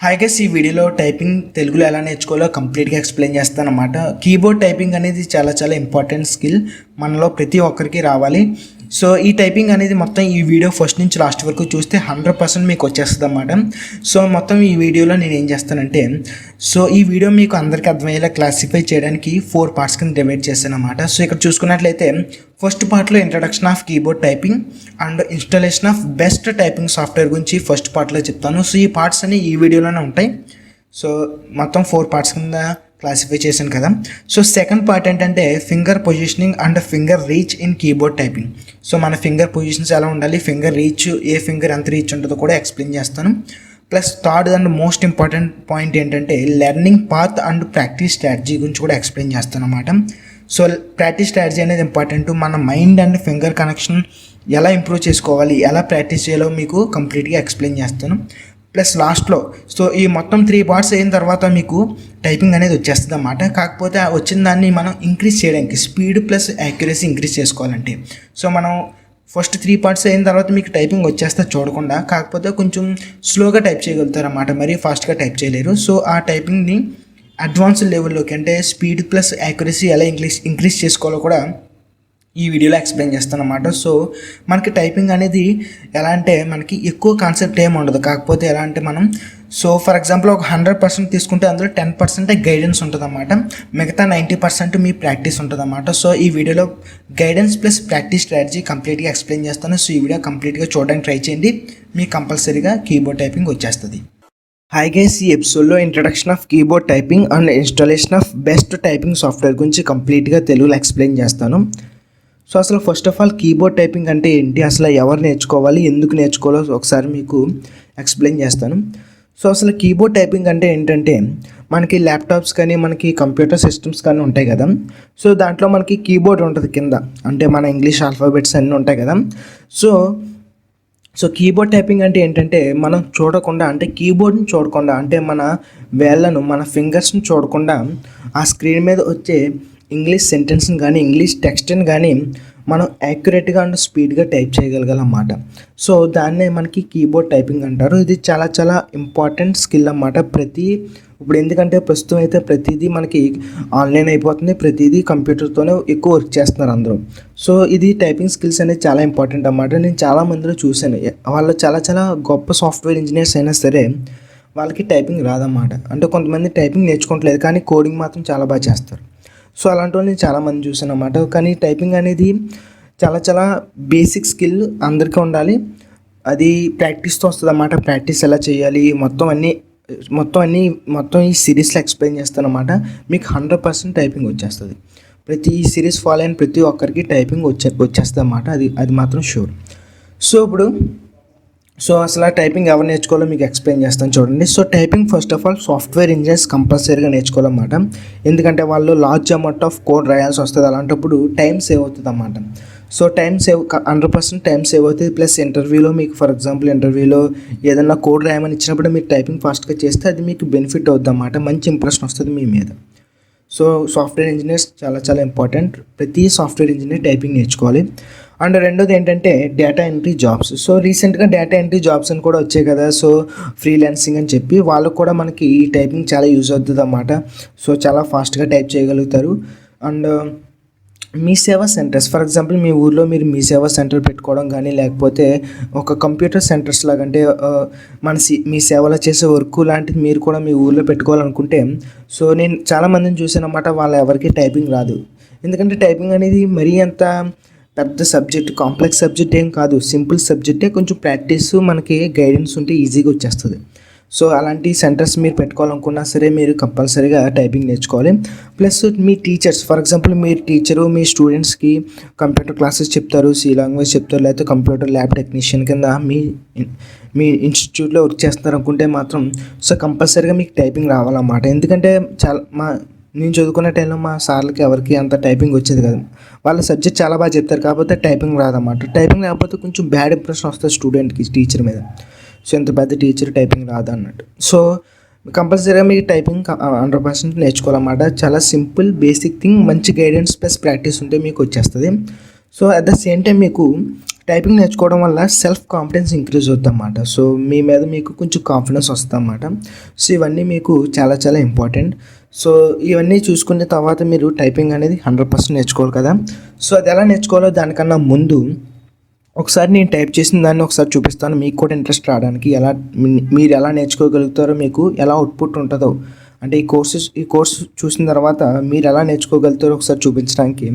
Hi guys, ఈ వీడియోలో typing తెలుగులో ఎలా నేర్చుకోవాలో కంప్లీట్గా ఎక్స్ప్లెయిన్ చేస్తాను అనమాట. కీబోర్డ్ టైపింగ్ అనేది చాలా ఇంపార్టెంట్ స్కిల్, మనలో ప్రతి ఒక్కరికి రావాలి. సో ఈ టైపింగ్ అనేది మొత్తం ఈ వీడియో ఫస్ట్ నుంచి లాస్ట్ వరకు చూస్తే 100% మీకు వచ్చేస్తుంది అన్నమాట. సో మొత్తం ఈ వీడియోలో నేను ఏం చేస్తానంటే, సో ఈ వీడియో మీకు అందరికీ అర్థమయ్యేలా క్లాసిఫై చేయడానికి 4 పార్ట్స్ కింద డివైడ్ చేశాను అనమాట. సో ఇక్కడ చూసుకున్నట్లయితే ఫస్ట్ పార్ట్లో introduction of keyboard typing and installation of best typing software గురించి ఫస్ట్ పార్ట్లో చెప్తాను. సో ఈ పార్ట్స్ అన్ని ఈ వీడియోలోనే ఉంటాయి. సో మొత్తం 4 పార్ట్స్ కింద క్లాసిఫై చేశాను కదా. సో సెకండ్ పార్ట్ ఏంటంటే finger positioning and finger reach in keyboard typing. So మన ఫింగర్ పొజిషన్స్ ఎలా ఉండాలి, ఫింగర్ రీచ్, ఏ ఫింగర్ ఎంత రీచ్ ఉంటుందో కూడా ఎక్స్ప్లెయిన్ చేస్తాను. Plus third and most important point ఏంటంటే learning path and practice strategy గురించి కూడా ఎక్స్ప్లెయిన్ చేస్తాను అన్నమాట. సో ప్రాక్టీస్ స్ట్రాటజీ అనేది ఇంపార్టెంట్. మన మైండ్ అండ్ ఫింగర్ కనెక్షన్ ఎలా ఇంప్రూవ్ చేసుకోవాలి, ఎలా ప్రాక్టీస్ చేయాలో మీకు కంప్లీట్గా ఎక్స్ప్లెయిన్ చేస్తాను. ప్లస్ లాస్ట్లో సో ఈ మొత్తం 3 పార్ట్స్ అయిన తర్వాత మీకు టైపింగ్ అనేది వచ్చేస్తుంది అన్నమాట. కాకపోతే వచ్చిన దాన్ని మనం ఇంక్రీజ్ చేయడానికి స్పీడ్ ప్లస్ యాక్యురసీ ఇంక్రీజ్ చేసుకోవాలంటే, సో మనం ఫస్ట్ 3 పార్ట్స్ అయిన తర్వాత మీకు టైపింగ్ వచ్చేస్తే చూడకుండా, కాకపోతే కొంచెం స్లోగా టైప్ చేయగలుగుతారు అన్నమాట, మరీ ఫాస్ట్గా టైప్ చేయలేరు. సో ఆ టైపింగ్ని అడ్వాన్స్ లెవెల్లోకి అంటే స్పీడ్ ప్లస్ యాక్యురసీ ఎలా ఇంక్రీజ్ చేసుకోవాలో కూడా ఈ వీడియోలో ఎక్స్ప్లెయిన్ చేస్తాను అన్నమాట. సో మనకి టైపింగ్ అనేది ఎలా అంటే మనకి ఎక్కువ కాన్సెప్ట్ ఏమి ఉండదు, కాకపోతే ఎలా అంటే మనం సో ఫర్ ఎగ్జాంపుల్ ఒక 100% తీసుకుంటే అందులో 10% గైడెన్స్ ఉంటుంది అన్నమాట, మిగతా 90% మీ ప్రాక్టీస్ ఉంటుంది అన్నమాట. సో ఈ వీడియోలో గైడెన్స్ ప్లస్ ప్రాక్టీస్ స్ట్రాటజీ కంప్లీట్గా ఎక్స్ప్లెయిన్ చేస్తాను. సో ఈ వీడియో కంప్లీట్గా చూడడానికి ట్రై చేయండి, మీకు కంపల్సరీగా కీబోర్డ్ టైపింగ్ వచ్చేస్తుంది. హాయ్ గైస్, ఈ ఎపిసోడ్లో introduction of keyboard typing and installation of best typing software గురించి కంప్లీట్గా తెలుగులో ఎక్స్ప్లెయిన్ చేస్తాను. సో అసలు first of all keyboard typing అంటే ఏంటి, అసలు ఎవరు నేర్చుకోవాలి, ఎందుకు నేర్చుకోవాలో ఒకసారి మీకు ఎక్స్ప్లెయిన్ చేస్తాను. సో అసలు కీబోర్డ్ టైపింగ్ అంటే ఏంటంటే మనకి ల్యాప్టాప్స్ కానీ మనకి కంప్యూటర్ సిస్టమ్స్ కానీ ఉంటాయి కదా. సో దాంట్లో మనకి కీబోర్డ్ ఉంటుంది కింద, అంటే మన ఇంగ్లీష్ ఆల్ఫాబెట్స్ అన్నీ ఉంటాయి కదా. సో కీబోర్డ్ టైపింగ్ అంటే ఏంటంటే మనం చూడకుండా, అంటే కీబోర్డ్ని చూడకుండా, అంటే మన వేళ్ళను మన ఫింగర్స్ని చూడకుండా ఆ స్క్రీన్ మీద వచ్చే ఇంగ్లీష్ సెంటెన్స్ని కానీ ఇంగ్లీష్ టెక్స్ట్ని కానీ మనం యాక్యురేట్గా అండ్ స్పీడ్గా టైప్ చేయగలగాలన్నమాట. సో దాన్నే మనకి కీబోర్డ్ టైపింగ్ అంటారు. ఇది చాలా ఇంపార్టెంట్ స్కిల్ అన్నమాట. ఇప్పుడు ఎందుకంటే ప్రస్తుతం అయితే ప్రతిదీ మనకి ఆన్లైన్ అయిపోతుంది, ప్రతిదీ కంప్యూటర్తోనే ఎక్కువ వర్క్ చేస్తున్నారు అందరూ. సో ఇది టైపింగ్ స్కిల్స్ అనేది చాలా ఇంపార్టెంట్ అన్నమాట. నేను చాలా మందిలో చూశాను, వాళ్ళు చాలా గొప్ప సాఫ్ట్వేర్ ఇంజనీర్స్ అయినా సరే వాళ్ళకి టైపింగ్ రాదన్నమాట. అంటే కొంతమంది టైపింగ్ నేర్చుకోవట్లేదు కానీ కోడింగ్ మాత్రం చాలా బాగా చేస్తారు. సో అలాంటి వాళ్ళు నేను చాలామంది చూసాను అన్నమాట. కానీ టైపింగ్ అనేది చాలా బేసిక్ స్కిల్ అందరికీ ఉండాలి, అది ప్రాక్టీస్తో వస్తుంది అన్నమాట. ప్రాక్టీస్ ఎలా చేయాలి మొత్తం ఈ సిరీస్లో ఎక్స్ప్లెయిన్ చేస్తాను అన్నమాట. మీకు 100% టైపింగ్ వచ్చేస్తుంది. ఈ సిరీస్ ఫాలో అయిన ప్రతి ఒక్కరికి టైపింగ్ వచ్చేస్తుంది అన్నమాట, అది మాత్రం షూర్. సో అసలు టైపింగ్ ఎవరు నేర్చుకోవాలో మీకు ఎక్స్ప్లెయిన్ చేస్తాను చూడండి. So typing first of all software engineers కంపల్సరీగా నేర్చుకోవాలన్నమాట. ఎందుకంటే వాళ్ళు లార్జ్ అమౌంట్ ఆఫ్ కోడ్ రాయాల్సి వస్తుంది, అలాంటప్పుడు టైం సేవ్ అవుతుంది అన్నమాట. సో 100% టైం సేవ్ అవుతుంది. ప్లస్ ఇంటర్వ్యూలో మీకు ఫర్ ఎగ్జాంపుల్ ఇంటర్వ్యూలో ఏదన్నా కోడ్ రాయమని ఇచ్చినప్పుడు మీరు టైపింగ్ ఫాస్ట్గా చేస్తే అది మీకు బెనిఫిట్ అవుతుంది అన్నమాట, మంచి ఇంప్రెషన్ వస్తుంది మీ మీద. సో సాఫ్ట్వేర్ ఇంజనీర్స్ చాలా ఇంపార్టెంట్. ప్రతి సాఫ్ట్వేర్ ఇంజనీర్ టైపింగ్ నేర్చుకోవాలి. అండ్ రెండోది ఏంటంటే డేటా ఎంట్రీ జాబ్స్. సో రీసెంట్గా డేటా ఎంట్రీ జాబ్స్ అని కూడా వచ్చాయి కదా. సో ఫ్రీలాన్సింగ్ అని చెప్పి వాళ్ళకు కూడా మనకి ఈ టైపింగ్ చాలా యూజ్ అవుతుంది అన్నమాట. సో చాలా ఫాస్ట్గా టైప్ చేయగలుగుతారు. అండ్ మీ సేవా సెంటర్స్, ఫర్ ఎగ్జాంపుల్ మీ ఊర్లో మీరు మీ సేవా సెంటర్ పెట్టుకోవడం కానీ, లేకపోతే ఒక కంప్యూటర్ సెంటర్స్ లాగా, అంటే మీ సేవలో చేసే వర్క్ లాంటిది మీరు కూడా మీ ఊర్లో పెట్టుకోవాలనుకుంటే, సో నేను చాలామందిని చూసాను అన్నమాట, వాళ్ళ ఎవరికి టైపింగ్ రాదు. ఎందుకంటే టైపింగ్ అనేది మరీ అంత పెద్ద సబ్జెక్ట్, కాంప్లెక్స్ సబ్జెక్ట్ ఏం కాదు, సింపుల్ సబ్జెక్టే. కొంచెం ప్రాక్టీస్ మనకి గైడెన్స్ ఉంటే ఈజీగా వచ్చేస్తుంది. సో అలాంటి సెంటర్స్ మీరు పెట్టుకోవాలనుకున్నా సరే మీరు కంపల్సరీగా టైపింగ్ నేర్చుకోవాలి. Plus me teachers, for example మీరు టీచరు మీ స్టూడెంట్స్కి కంప్యూటర్ క్లాసెస్ చెప్తారు, సి లాంగ్వేజ్ చెప్తారు, లేకపోతే కంప్యూటర్ ల్యాబ్ టెక్నీషియన్ కింద మీ ఇన్స్టిట్యూట్లో వర్క్ చేస్తున్నారు అనుకుంటే మాత్రం సో కంపల్సరీగా మీకు టైపింగ్ రావాలన్నమాట. ఎందుకంటే నేను చదువుకునే టైంలో మా సార్లకి ఎవరికి అంత టైపింగ్ వచ్చేది కాదు. వాళ్ళ సబ్జెక్ట్ చాలా బాగా చెప్తారు, కాకపోతే టైపింగ్ రాదన్నమాట. టైపింగ్ రాకపోతే కొంచెం బ్యాడ్ ఇంప్రెషన్ వస్తుంది స్టూడెంట్కి టీచర్ మీద. సో ఎంత పెద్ద టీచర్ టైపింగ్ రాదు అన్నట్టు. సో కంపల్సరీగా మీకు టైపింగ్ 100% నేర్చుకోవాలన్నమాట. చాలా సింపుల్ బేసిక్ థింగ్, మంచి గైడెన్స్ ప్లస్ ప్రాక్టీస్ ఉంటే మీకు వచ్చేస్తుంది. So at the same time మీకు టైపింగ్ నేర్చుకోవడం వల్ల సెల్ఫ్ కాన్ఫిడెన్స్ ఇంక్రీజ్ అవుతుంది అన్నమాట. సో మీ మీద మీకు కొంచెం కాన్ఫిడెన్స్ వస్తుంది అన్నమాట. సో ఇవన్నీ మీకు చాలా చాలా ఇంపార్టెంట్. సో ఇవన్నీ చూసుకున్న తర్వాత మీరు టైపింగ్ అనేది 100% నేర్చుకోవాలి కదా. సో అది ఎలా నేర్చుకోవాలో దానికన్నా ముందు ఒకసారి నేను టైప్ చేసిన దాన్ని ఒకసారి చూపిస్తాను, మీకు కూడా ఇంట్రెస్ట్ రావడానికి. మీరు ఎలా నేర్చుకోగలుగుతారో, మీకు ఎలా అవుట్పుట్ ఉంటుందో, అంటే ఈ కోర్సు చూసిన తర్వాత మీరు ఎలా నేర్చుకోగలుగుతారో ఒకసారి చూపించడానికి.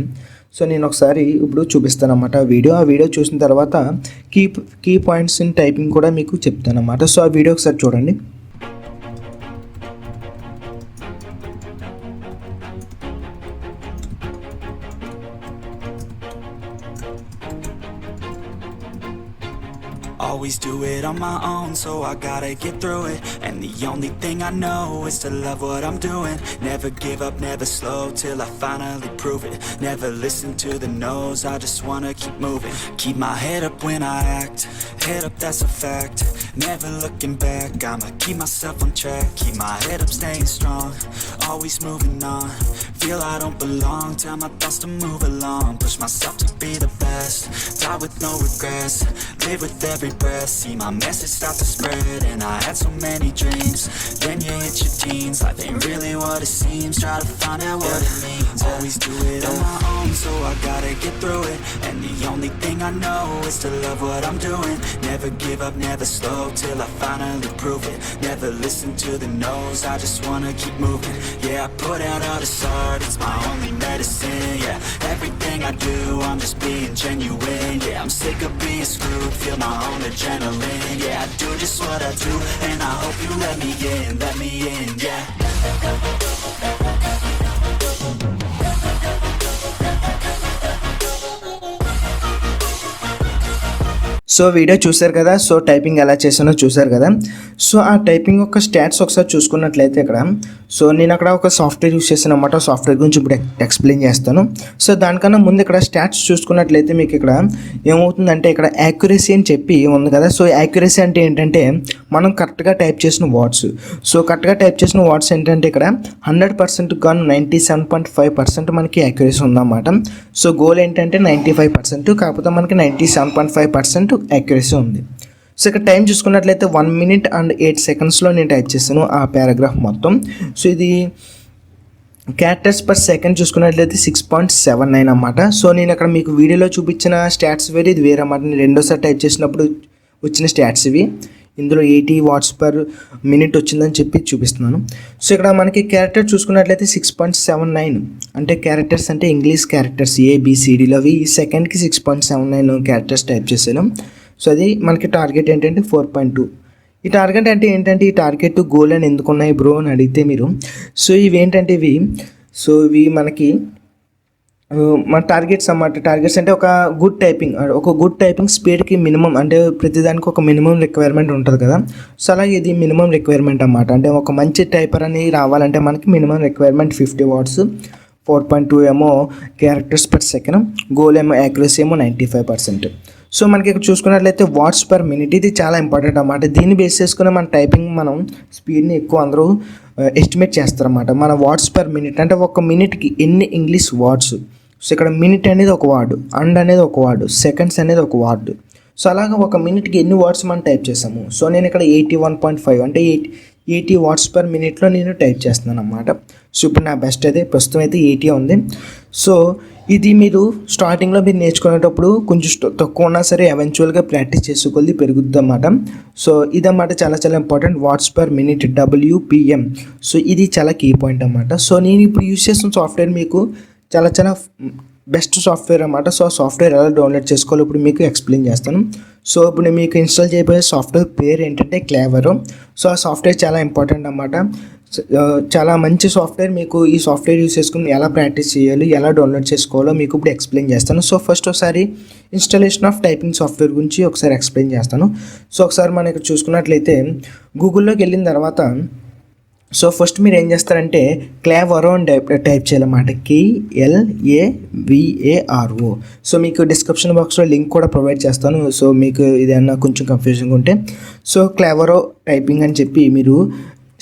సో నేను ఒకసారి ఇప్పుడు చూపిస్తాను అన్నమాట ఆ వీడియో చూసిన తర్వాత కీ పాయింట్స్ ఇన్ టైపింగ్ కూడా మీకు చెప్తాను అన్నమాట. సో ఆ వీడియో ఒకసారి చూడండి. Always do it on my own, so I gotta get through it. And the only thing I know is to love what I'm doing. Never give up, never slow, till I finally prove it. Never listen to the no's, I just wanna keep moving. Keep my head up when I act, head up, that's a fact. Never looking back, I'ma keep myself on track. Keep my head up, staying strong, always moving on. Feel I don't belong, tell my thoughts to move along. Push myself to be the best, die with no regrets. Live with every breath, see my message start to spread. And I had so many dreams, then you hit your teens. Life ain't really what it seems, try to find out what it means. Always do it on my own, so I gotta get through it. And the only thing I know is to love what I'm doing. Never give up, never slow, till I finally prove it. Never listen to the no's, I just wanna keep moving. Yeah, I put out all this art, it's my only medicine. Yeah, everything I do, I'm just being genuine. Yeah, I'm sick of being screwed, feel my own adrenaline. Yeah, I do just what I do, and I hope you let me in, yeah. So video చూశారు కదా. So typing ఎలా చేశానో చూశారు కదా. So ఆ typing యొక్క stats ఒకసారి చూసుకున్నట్లయితే ఇక్కడ, సో నేను అక్కడ ఒక సాఫ్ట్వేర్ యూస్ చేశాను అన్నమాట. సాఫ్ట్వేర్ గురించి ఇప్పుడు ఎక్స్ప్లెయిన్ చేస్తాను. సో దానికన్నా ముందు ఇక్కడ స్టాట్స్ చూసుకున్నట్లయితే మీకు ఇక్కడ ఏమవుతుందంటే, ఇక్కడ యాక్యురసీ అని చెప్పి ఉంది కదా. సో యాక్యురసీ అంటే ఏంటంటే మనం కరెక్ట్గా టైప్ చేసిన వర్డ్స్. సో కరెక్ట్గా టైప్ చేసిన వర్డ్స్ ఏంటంటే ఇక్కడ 100% గాను 97.5% మనకి యాక్యురసీ ఉందన్నమాట. సో గోల్ ఏంటంటే 95%, కాకపోతే మనకి 97.5% యాక్యురసీ ఉంది. సో ఇక్కడ టైం చూసుకున్నట్లయితే 1 minute and 8 secondsలో నేను టైప్ చేశాను ఆ పారాగ్రాఫ్ మొత్తం. సో ఇది క్యారెక్టర్స్ పర్ సెకండ్ చూసుకున్నట్లయితే 6.79 అన్నమాట. సో నేను అక్కడ మీకు వీడియోలో చూపించిన స్టాట్స్ వేరే, ఇది వేరే అన్నమాట. నేను రెండోసారి టైప్ చేసినప్పుడు వచ్చిన స్టాట్స్ ఇవి. ఇందులో 80 words per minute వచ్చిందని చెప్పి చూపిస్తున్నాను. సో ఇక్కడ మనకి క్యారెక్టర్ చూసుకున్నట్లయితే 6.79 అంటే క్యారెక్టర్స్ అంటే ఇంగ్లీష్ క్యారెక్టర్స్ ABCDలో అవి సెకండ్కి 6.79 క్యారెక్టర్స్ టైప్ చేశాను. సో అది మనకి టార్గెట్ ఏంటంటే 4.2. ఈ టార్గెట్ అంటే ఏంటంటే, ఈ టార్గెట్ గోల్ అని ఎందుకున్నాయి బ్రో అని అడిగితే మీరు, సో ఇవి ఏంటంటే ఇవి మనకి మన టార్గెట్స్ అన్నమాట. టార్గెట్స్ అంటే ఒక గుడ్ టైపింగ్ స్పీడ్కి మినిమం, అంటే ప్రతిదానికి ఒక మినిమం రిక్వైర్మెంట్ ఉంటుంది కదా. సో అలాగే ఇది మినిమం రిక్వైర్మెంట్ అన్నమాట. అంటే ఒక మంచి టైపర్ అని రావాలంటే మనకి మినిమం రిక్వైర్మెంట్ 50 words, 4.2 ఏమో క్యారెక్టర్స్ పర్ సెకండ్, గోల్ ఏమో యాక్యురసీ ఏమో 95%. సో మనకి ఇక్కడ చూసుకున్నట్లయితే వాట్స్ పర్ మినిట్, ఇది చాలా ఇంపార్టెంట్ అన్నమాట. దీన్ని బేస్ చేసుకుని మన టైపింగ్ మనం స్పీడ్ని ఎక్కువ అందరూ ఎస్టిమేట్ చేస్తారన్నమాట. మన వాట్స్ పర్ మినిట్ అంటే ఒక మినిట్కి ఎన్ని ఇంగ్లీష్ వర్డ్స్. సో ఇక్కడ మినిట్ అనేది ఒక వర్డ్, అండ్ అనేది ఒక వర్డ్, సెకండ్స్ అనేది ఒక వర్డ్. సో అలాగా ఒక మినిట్కి ఎన్ని వర్డ్స్ మనం టైప్ చేసాము. సో నేను ఇక్కడ 81.5 అంటే 80 words per minuteలో నేను టైప్ చేస్తున్నాను అన్నమాట. సో ఇప్పుడు నా బెస్ట్ అయితే ప్రస్తుతం అయితే 80 ఉంది. సో ఇది మీరు స్టార్టింగ్లో మీరు నేర్చుకునేటప్పుడు కొంచెం తక్కువ ఉన్నా సరే ఎవెన్చువల్గా ప్రాక్టీస్ చేసుకోవాలి, పెరుగుద్ది అన్నమాట. సో ఇదన్నమాట చాలా చాలా important, words per minute WPM. So ఇది చాలా కీ పాయింట్ అన్నమాట. సో నేను ఇప్పుడు యూజ్ చేస్తున్న సాఫ్ట్వేర్ మీకు చాలా చాలా బెస్ట్ సాఫ్ట్వేర్ అన్నమాట. సో ఆ సాఫ్ట్వేర్ ఎలా డౌన్లోడ్ చేసుకోవాలో ఇప్పుడు మీకు ఎక్స్ప్లెయిన్ చేస్తాను. సో ఇప్పుడు నేను మీకు ఇన్స్టాల్ చేయబోయే సాఫ్ట్వేర్ పేరు ఏంటంటే క్లేవరో. సో ఆ సాఫ్ట్వేర్ చాలా ఇంపార్టెంట్ అన్నమాట, చాలా మంచి సాఫ్ట్వేర్. మీకు ఈ సాఫ్ట్వేర్ యూస్ చేసుకుని ఎలా ప్రాక్టీస్ చేయాలి, ఎలా డౌన్లోడ్ చేసుకోవాలో మీకు ఇప్పుడు ఎక్స్ప్లెయిన్ చేస్తాను. సో ఫస్ట్ ఒకసారి ఇన్స్టాలేషన్ ఆఫ్ టైపింగ్ సాఫ్ట్వేర్ గురించి ఒకసారి ఎక్స్ప్లెయిన్ చేస్తాను. సో ఒకసారి మనం ఇక్కడ చూసుకున్నట్లయితే గూగుల్లోకి వెళ్ళిన తర్వాత, సో ఫస్ట్ మీరు ఏం చేస్తారంటే క్లేవరో అని టైప్ చేయాలన్నమాట, KLAVARO. సో మీకు డిస్క్రిప్షన్ బాక్స్లో లింక్ కూడా ప్రొవైడ్ చేస్తాను. సో మీకు ఇదేమన్నా కొంచెం కన్ఫ్యూజన్గా ఉంటే సో క్లేవరో టైపింగ్ అని చెప్పి మీరు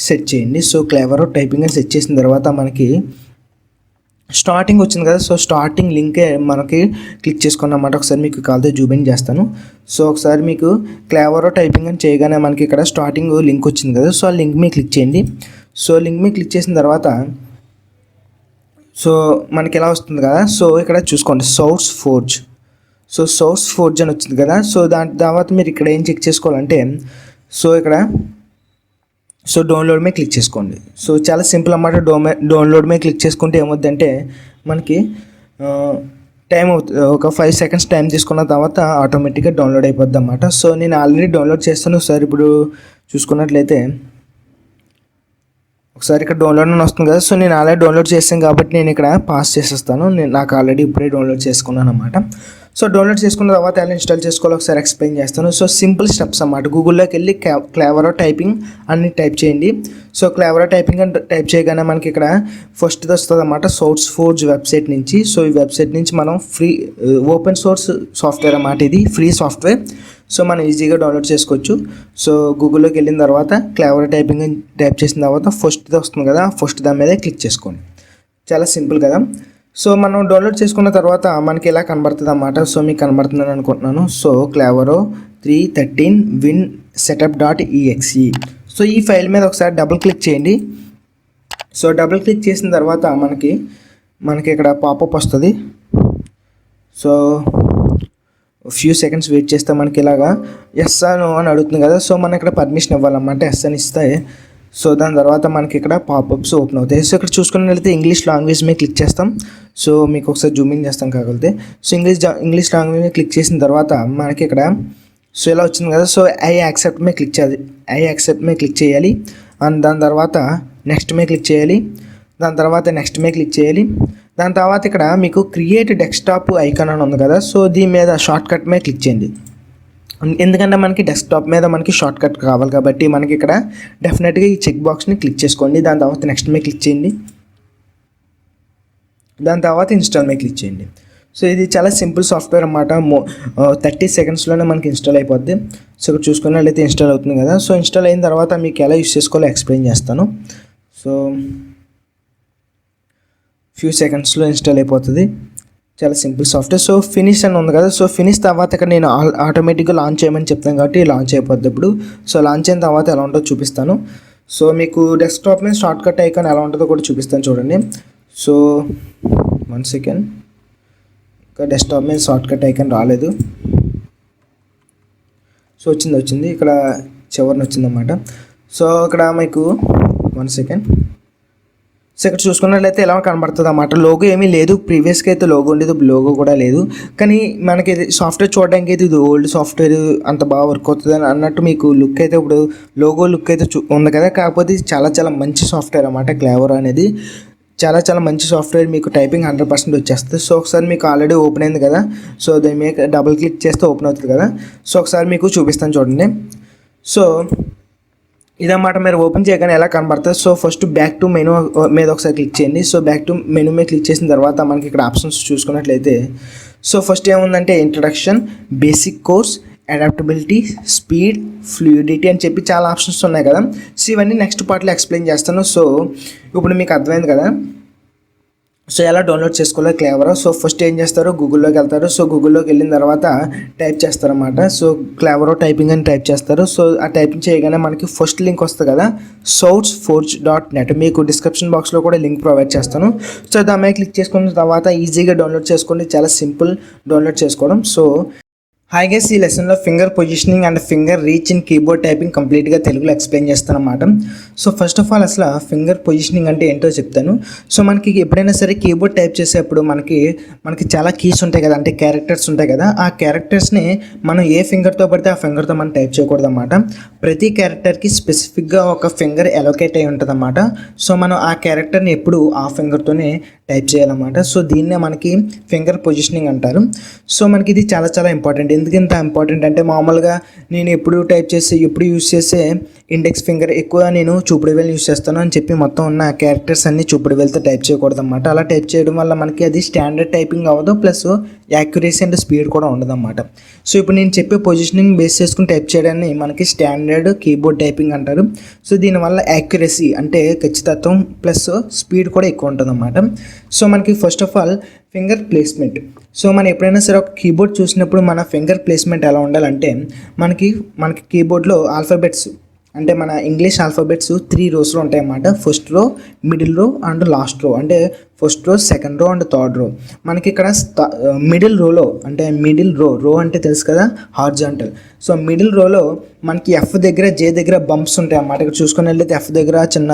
సెట్ చేయండి. సో క్లేవరో టైపింగ్ అని సెట్ చేసిన తర్వాత మనకి స్టార్టింగ్ వచ్చింది కదా, సో స్టార్టింగ్ లింకే మనకి క్లిక్ చేసుకున్నమాట. ఒకసారి మీకు కాల్తో జూమ్ చేస్తాను. సో ఒకసారి మీకు క్లేవరో టైపింగ్ అని చేయగానే మనకి ఇక్కడ స్టార్టింగ్ లింక్ వచ్చింది కదా, సో ఆ లింక్ మీద క్లిక్ చేయండి. సో లింక్ మీద క్లిక్ చేసిన తర్వాత సో మనకి ఎలా వస్తుంది కదా, సో ఇక్కడ చూసుకోండి source forge. So source forge అని వచ్చింది కదా, సో దాని తర్వాత మీరు ఇక్కడ ఏం చెక్ చేసుకోవాలంటే సో ఇక్కడ సో డౌన్లోడ్ మీద క్లిక్ చేసుకోండి. సో చాలా సింపుల్ అన్నమాట. డౌన్లోడ్ మీద క్లిక్ చేసుకుంటే ఏమవుద్దంటే మనకి టైం అవుతుంది, ఒక 5 seconds టైం తీసుకున్న తర్వాత ఆటోమేటిక్గా డౌన్లోడ్ అయిపోద్ది అన్నమాట. సో నేను ఆల్రెడీ డౌన్లోడ్ చేస్తాను. ఒకసారి ఇప్పుడు చూసుకున్నట్లయితే ఒకసారి ఇక్కడ డౌన్లోడ్ అని వస్తుంది కదా, సో నేను ఆల్రెడీ డౌన్లోడ్ చేస్తాను కాబట్టి నేను ఇక్కడ పాస్ చేసేస్తాను. నాకు ఆల్రెడీ ఇప్పుడే డౌన్లోడ్ చేసుకున్నాను అన్నమాట. సో డౌన్లోడ్ చేసుకున్న తర్వాత ఎలా ఇన్స్టాల్ చేసుకోవాలో ఒకసారి ఎక్స్ప్లెయిన్ చేస్తాను. సో సింపుల్ స్టెప్స్ అన్నమాట. గూగుల్లోకి వెళ్ళి క్లేవరో టైపింగ్ అని టైప్ చేయండి. సో క్లేవరో టైపింగ్ అని టైప్ చేయగానే మనకి ఇక్కడ ఫస్ట్ వస్తుంది అన్నమాట సోర్స్ ఫోర్జ్ వెబ్సైట్ నుంచి. సో ఈ వెబ్సైట్ నుంచి మనం ఫ్రీ ఓపెన్ సోర్స్ సాఫ్ట్వేర్ అన్నమాట, ఇది ఫ్రీ సాఫ్ట్వేర్. సో మనం ఈజీగా డౌన్లోడ్ చేసుకోవచ్చు. సో గూగుల్లోకి వెళ్ళిన తర్వాత క్లేవరో టైపింగ్ అని టైప్ చేసిన తర్వాత ఫస్ట్ వస్తుంది కదా, ఫస్ట్ దాని మీద క్లిక్ చేసుకోండి. చాలా సింపుల్ కదా. సో మనం డౌన్లోడ్ చేసుకున్న తర్వాత మనకి ఇలా కనబడుతుంది అన్నమాట. సో మీకు కనబడుతుందని అనుకుంటున్నాను. సో క్లేవరో 313 విన్ setup.exe. సో ఈ ఫైల్ మీద ఒకసారి డబుల్ క్లిక్ చేయండి. సో డబుల్ క్లిక్ చేసిన తర్వాత మనకి ఇక్కడ పాపప్ వస్తుంది. సో ఫ్యూ సెకండ్స్ వెయిట్ చేస్తే మనకి ఇలాగా ఎస్ అని అడుగుతుంది కదా, సో మనం ఇక్కడ పర్మిషన్ ఇవ్వాలన్నమాట. ఎస్ అని ఇస్తే సో దాని తర్వాత మనకి ఇక్కడ పాపప్స్ ఓపెన్ అవుతాయి. సో ఇక్కడ చూసుకున్నట్లయితే ఇంగ్లీష్ లాంగ్వేజ్ మీద క్లిక్ చేస్తాం. సో మీకు ఒకసారి జూమింగ్ చేస్తాం కాగలితే. సో ఇంగ్లీష్ లాంగ్వేజ్ మీద క్లిక్ చేసిన తర్వాత మనకి ఇక్కడ సో ఇలా వచ్చింది కదా, సో ఐ యాక్సెప్ట్ మీద క్లిక్ చేయాలి. అండ్ దాని తర్వాత నెక్స్ట్ మీద క్లిక్ చేయాలి. దాని తర్వాత నెక్స్ట్ మీద క్లిక్ చేయాలి. దాని తర్వాత ఇక్కడ మీకు క్రియేట్ డెస్క్టాప్ ఐకాన్ అని ఉంది కదా, సో దీని మీద షార్ట్ కట్ మీద క్లిక్ చేయండి. ఎందుకంటే మనకి డెస్క్టాప్ మీద మనకి షార్ట్ కట్ కావాలి కాబట్టి మనకి ఇక్కడ డెఫినెట్గా ఈ చెక్ బాక్స్ని క్లిక్ చేసుకోండి. దాని తర్వాత నెక్స్ట్ మీద క్లిక్ చేయండి. దాని తర్వాత ఇన్స్టాల్ మీద క్లిక్ చేయండి. సో ఇది చాలా సింపుల్ సాఫ్ట్వేర్ అన్నమాట. 30 secondsలోనే మనకి ఇన్స్టాల్ అయిపోద్ది. సో ఇక్కడ చూసుకున్నట్లయితే ఇన్స్టాల్ అవుతుంది కదా. సో ఇన్స్టాల్ అయిన తర్వాత మీకు ఎలా యూస్ చేసుకోవాలో ఎక్స్ప్లెయిన్ చేస్తాను. సో ఫ్యూ సెకండ్స్లో ఇన్స్టాల్ అయిపోతుంది. చాలా సింపుల్ సాఫ్ట్వేర్. సో ఫినిష్ అని ఉంది కదా, సో ఫినిష్ తర్వాత ఇక్కడ నేను ఆటోమేటిక్గా లాంచ్ చేయమని చెప్తాను కాబట్టి లాంచ్ అయిపోద్ది ఇప్పుడు. సో లాంచ్ అయిన తర్వాత ఎలా ఉంటుందో చూపిస్తాను. సో మీకు డెస్క్టాప్ మీద షార్ట్ కట్ ఐకాన్ ఎలా ఉంటుందో కూడా చూపిస్తాను చూడండి. సో 1 second, ఇంకా డెస్క్టాప్ మీద షార్ట్ కట్ ఐకాన్ రాలేదు. సో వచ్చింది ఇక్కడ చివరిని వచ్చిందన్నమాట. సో ఇక్కడ మీకు 1 second. సో ఇక్కడ చూసుకున్నట్లయితే ఎలా కనబడుతుంది అన్నమాట. లోగో ఏమీ లేదు, ప్రీవియస్గా అయితే లోగో ఉండేది, లోగో కూడా లేదు. కానీ మనకి ఇది సాఫ్ట్వేర్ చూడడానికి అయితే ఇది ఓల్డ్ సాఫ్ట్వేర్ అంత బాగా వర్క్ అవుతుంది అని అన్నట్టు మీకు లుక్ అయితే ఇప్పుడు లోగో లుక్ అయితే ఉంది కదా. కాకపోతే ఇది చాలా మంచి సాఫ్ట్వేర్ అన్నమాట. క్లేవరో అనేది చాలా మంచి సాఫ్ట్వేర్. మీకు టైపింగ్ 100% వచ్చేస్తుంది. సో ఒకసారి మీకు ఆల్రెడీ ఓపెన్ అయింది కదా, సో దాని మీద డబుల్ క్లిక్ చేస్తే ఓపెన్ అవుతుంది కదా. సో ఒకసారి మీకు చూపిస్తాను చూడండి. సో ఇదన్నమాట. మీరు ఓపెన్ చేయగానే ఎలా కనబడుతుంది. So first back to menu మీద ఒకసారి క్లిక్ చేయండి. సో బ్యాక్ టు మెనూ మీద క్లిక్ చేసిన తర్వాత మనకి ఇక్కడ ఆప్షన్స్ చూసుకున్నట్లయితే సో ఫస్ట్ ఏముందంటే introduction, basic course, adaptability, speed, fluidity అని చెప్పి చాలా ఆప్షన్స్ ఉన్నాయి కదా. సో ఇవన్నీ నెక్స్ట్ పార్ట్లో ఎక్స్ప్లెయిన్ చేస్తాను. సో ఇప్పుడు మీకు అర్థమైంది కదా సో ఎలా డౌన్లోడ్ చేసుకోవాలో క్లేవరో. సో ఫస్ట్ ఏం చేస్తారో గూగుల్లోకి వెళ్తారు. సో గూగుల్లోకి వెళ్ళిన తర్వాత టైప్ చేస్తారన్నమాట. సో క్లేవరో టైపింగ్ అని టైప్ చేస్తారు. సో ఆ టైపింగ్ చేయగానే మనకి ఫస్ట్ లింక్ వస్తుంది కదా, sourceforge.net. మీకు డిస్క్రిప్షన్ బాక్స్లో కూడా లింక్ ప్రొవైడ్ చేస్తాను. సో దాని మీద క్లిక్ చేసుకున్న తర్వాత ఈజీగా డౌన్లోడ్ చేసుకోండి. చాలా సింపుల్ డౌన్లోడ్ చేసుకోవడం. సో హాయ్ గైస్, ఈ లెసన్లో finger positioning and finger reach in keyboard typing కంప్లీట్గా తెలుగులో ఎక్స్ప్లెయిన్ చేస్తాను అన్నమాట. సో ఫస్ట్ ఆఫ్ ఆల్ అసలు ఫింగర్ పొజిషనింగ్ అంటే ఏంటో చెప్తాను. సో మనకి ఎప్పుడైనా సరే కీబోర్డ్ టైప్ చేసేటప్పుడు మనకి చాలా కీస్ ఉంటాయి కదా, అంటే క్యారెక్టర్స్ ఉంటాయి కదా. ఆ క్యారెక్టర్స్ని మనం ఏ ఫింగర్తో పడితే ఆ ఫింగర్తో మనం టైప్ చేయకూడదు అన్నమాట. ప్రతి క్యారెక్టర్కి స్పెసిఫిక్గా ఒక ఫింగర్ అలొకేట్ అయి ఉంటుంది అన్నమాట. సో మనం ఆ క్యారెక్టర్ని ఎప్పుడు ఆ ఫింగర్తోనే టైప్ చేయాలన్నమాట. సో దీన్నే మనకి ఫింగర్ పొజిషనింగ్ అంటారు. సో మనకి ఇది చాలా ఇంపార్టెంట్. ఎందుకు ఇంత ఇంపార్టెంట్ అంటే మామూలుగా నేను ఎప్పుడు యూస్ చేసే ఇండెక్స్ ఫింగర్ ఎక్కువ నేను చూపుడు వేలు యూస్ చేస్తాను అని చెప్పి మొత్తం ఉన్న క్యారెక్టర్స్ అన్ని చూపుడు వేలతో టైప్ చేయకూడదు అన్నమాట. అలా టైప్ చేయడం వల్ల మనకి అది స్టాండర్డ్ టైపింగ్ అవ్వదు, ప్లస్ యాక్యురసీ అండ్ స్పీడ్ కూడా ఉండదన్నమాట. సో ఇప్పుడు నేను చెప్పే పొజిషనింగ్ బేస్ చేసుకుని టైప్ చేయడాన్ని మనకి స్టాండర్డ్ కీబోర్డ్ టైపింగ్ అంటారు. సో దీనివల్ల యాక్యురసీ అంటే ఖచ్చితత్వం ప్లస్ స్పీడ్ కూడా ఎక్కువ ఉంటుందన్నమాట. సో మనకి first of all finger placement. So మనం ఎప్పుడైనా సరే ఒక కీబోర్డ్ చూసినప్పుడు మన ఫింగర్ ప్లేస్మెంట్ ఎలా ఉండాలంటే మనకి కీబోర్డ్లో ఆల్ఫాబెట్స్ అంటే మన ఇంగ్లీష్ ఆల్ఫాబెట్స్ 3 రోస్లో ఉంటాయన్నమాట. ఫస్ట్ రో, మిడిల్ రో అండ్ లాస్ట్ రో. అంటే first row, second row and third row. మనకి ఇక్కడ మిడిల్ రోలో అంటే మిడిల్ రో అంటే తెలుసు కదా, హార్జాంటల్. సో మిడిల్ రోలో మనకి ఎఫ్ దగ్గర, జే దగ్గర బంప్స్ ఉంటాయి అన్నమాట. ఇక్కడ చూసుకుని వెళ్ళితే ఎఫ్ దగ్గర చిన్న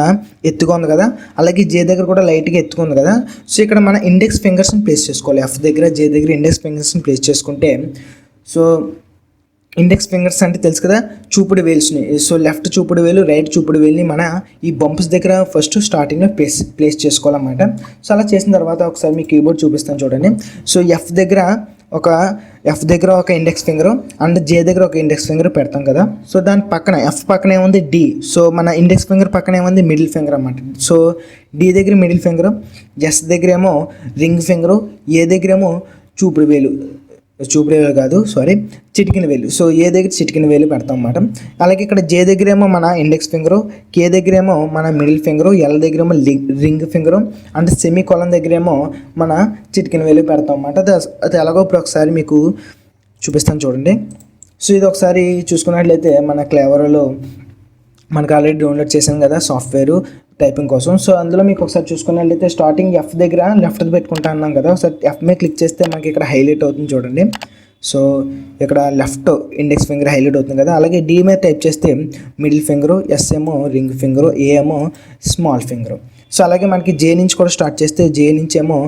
ఎత్తుగా ఉంది కదా, అలాగే జే దగ్గర కూడా లైట్గా ఎత్తుకుంది కదా. సో ఇక్కడ మన ఇండెక్స్ ఫింగర్స్ని ప్లేస్ చేసుకోవాలి. ఎఫ్ దగ్గర, జే దగ్గర ఇండెక్స్ ఫింగర్స్ని ప్లేస్ చేసుకుంటే, సో ఇండెక్స్ ఫింగర్స్ అంటే తెలుసు కదా, చూపుడు వేల్స్ని. సో లెఫ్ట్ చూపుడు వేలు, రైట్ చూపుడు వేలుని మన ఈ బంప్స్ దగ్గర ఫస్ట్ స్టార్టింగ్లో ప్లేస్ చేసుకోవాలన్నమాట. సో అలా చేసిన తర్వాత ఒకసారి మీ కీబోర్డ్ చూపిస్తాను చూడండి. సో ఎఫ్ దగ్గర ఒక ఇండెక్స్ ఫింగర్ అండ్ జే దగ్గర ఒక ఇండెక్స్ ఫింగర్ పెడతాం కదా. సో దాని పక్కన ఎఫ్ పక్కన ఏముంది, డి. సో మన ఇండెక్స్ ఫింగర్ పక్కన ఏముంది, మిడిల్ ఫింగర్ అన్నమాట. సో డి దగ్గర మిడిల్ ఫింగర్, ఎస్ దగ్గర ఏమో రింగ్ ఫింగర్, ఏ దగ్గర ఏమో చూపుడు వేలు కాదు చిటికిన వేలు. సో ఏ దగ్గర చిటికిన వేలు పెడతాం అన్నమాట. అలాగే ఇక్కడ జే దగ్గర ఏమో మన ఇండెక్స్ ఫింగరు, కే దగ్గర ఏమో మన మిడిల్ ఫింగరు, ఎల్ దగ్గర ఏమో ring finger and semi colon దగ్గర ఏమో మన చిటికిన వేలు పెడతాం అన్నమాట. అది ఎలాగో ఇప్పుడు ఒకసారి మీకు చూపిస్తాను చూడండి. సో ఇది ఒకసారి చూసుకున్నట్లయితే మన క్లేవరోలో మనకు ఆల్రెడీ డౌన్లోడ్ చేశాను కదా సాఫ్ట్వేర్ టైపింగ్ కోసం. సో అందులో మీకు ఒకసారి చూసుకున్నట్లయితే స్టార్టింగ్ ఎఫ్ దగ్గర లెఫ్ట్ పెట్టుకుంటా అన్నాం కదా. ఒకసారి ఎఫ్ మీద క్లిక్ చేస్తే మనకి ఇక్కడ హైలైట్ అవుతుంది చూడండి. సో ఇక్కడ లెఫ్ట్ ఇండెక్స్ ఫింగర్ హైలైట్ అవుతుంది కదా. అలాగే డి మీద టైప్ చేస్తే మిడిల్ ఫింగరు, ఎస్ ఏమో రింగ్ ఫింగరు, ఏ ఏమో స్మాల్ ఫింగరు. సో అలాగే మనకి జే నుంచి కూడా స్టార్ట్ చేస్తే జే నుంచి ఏమో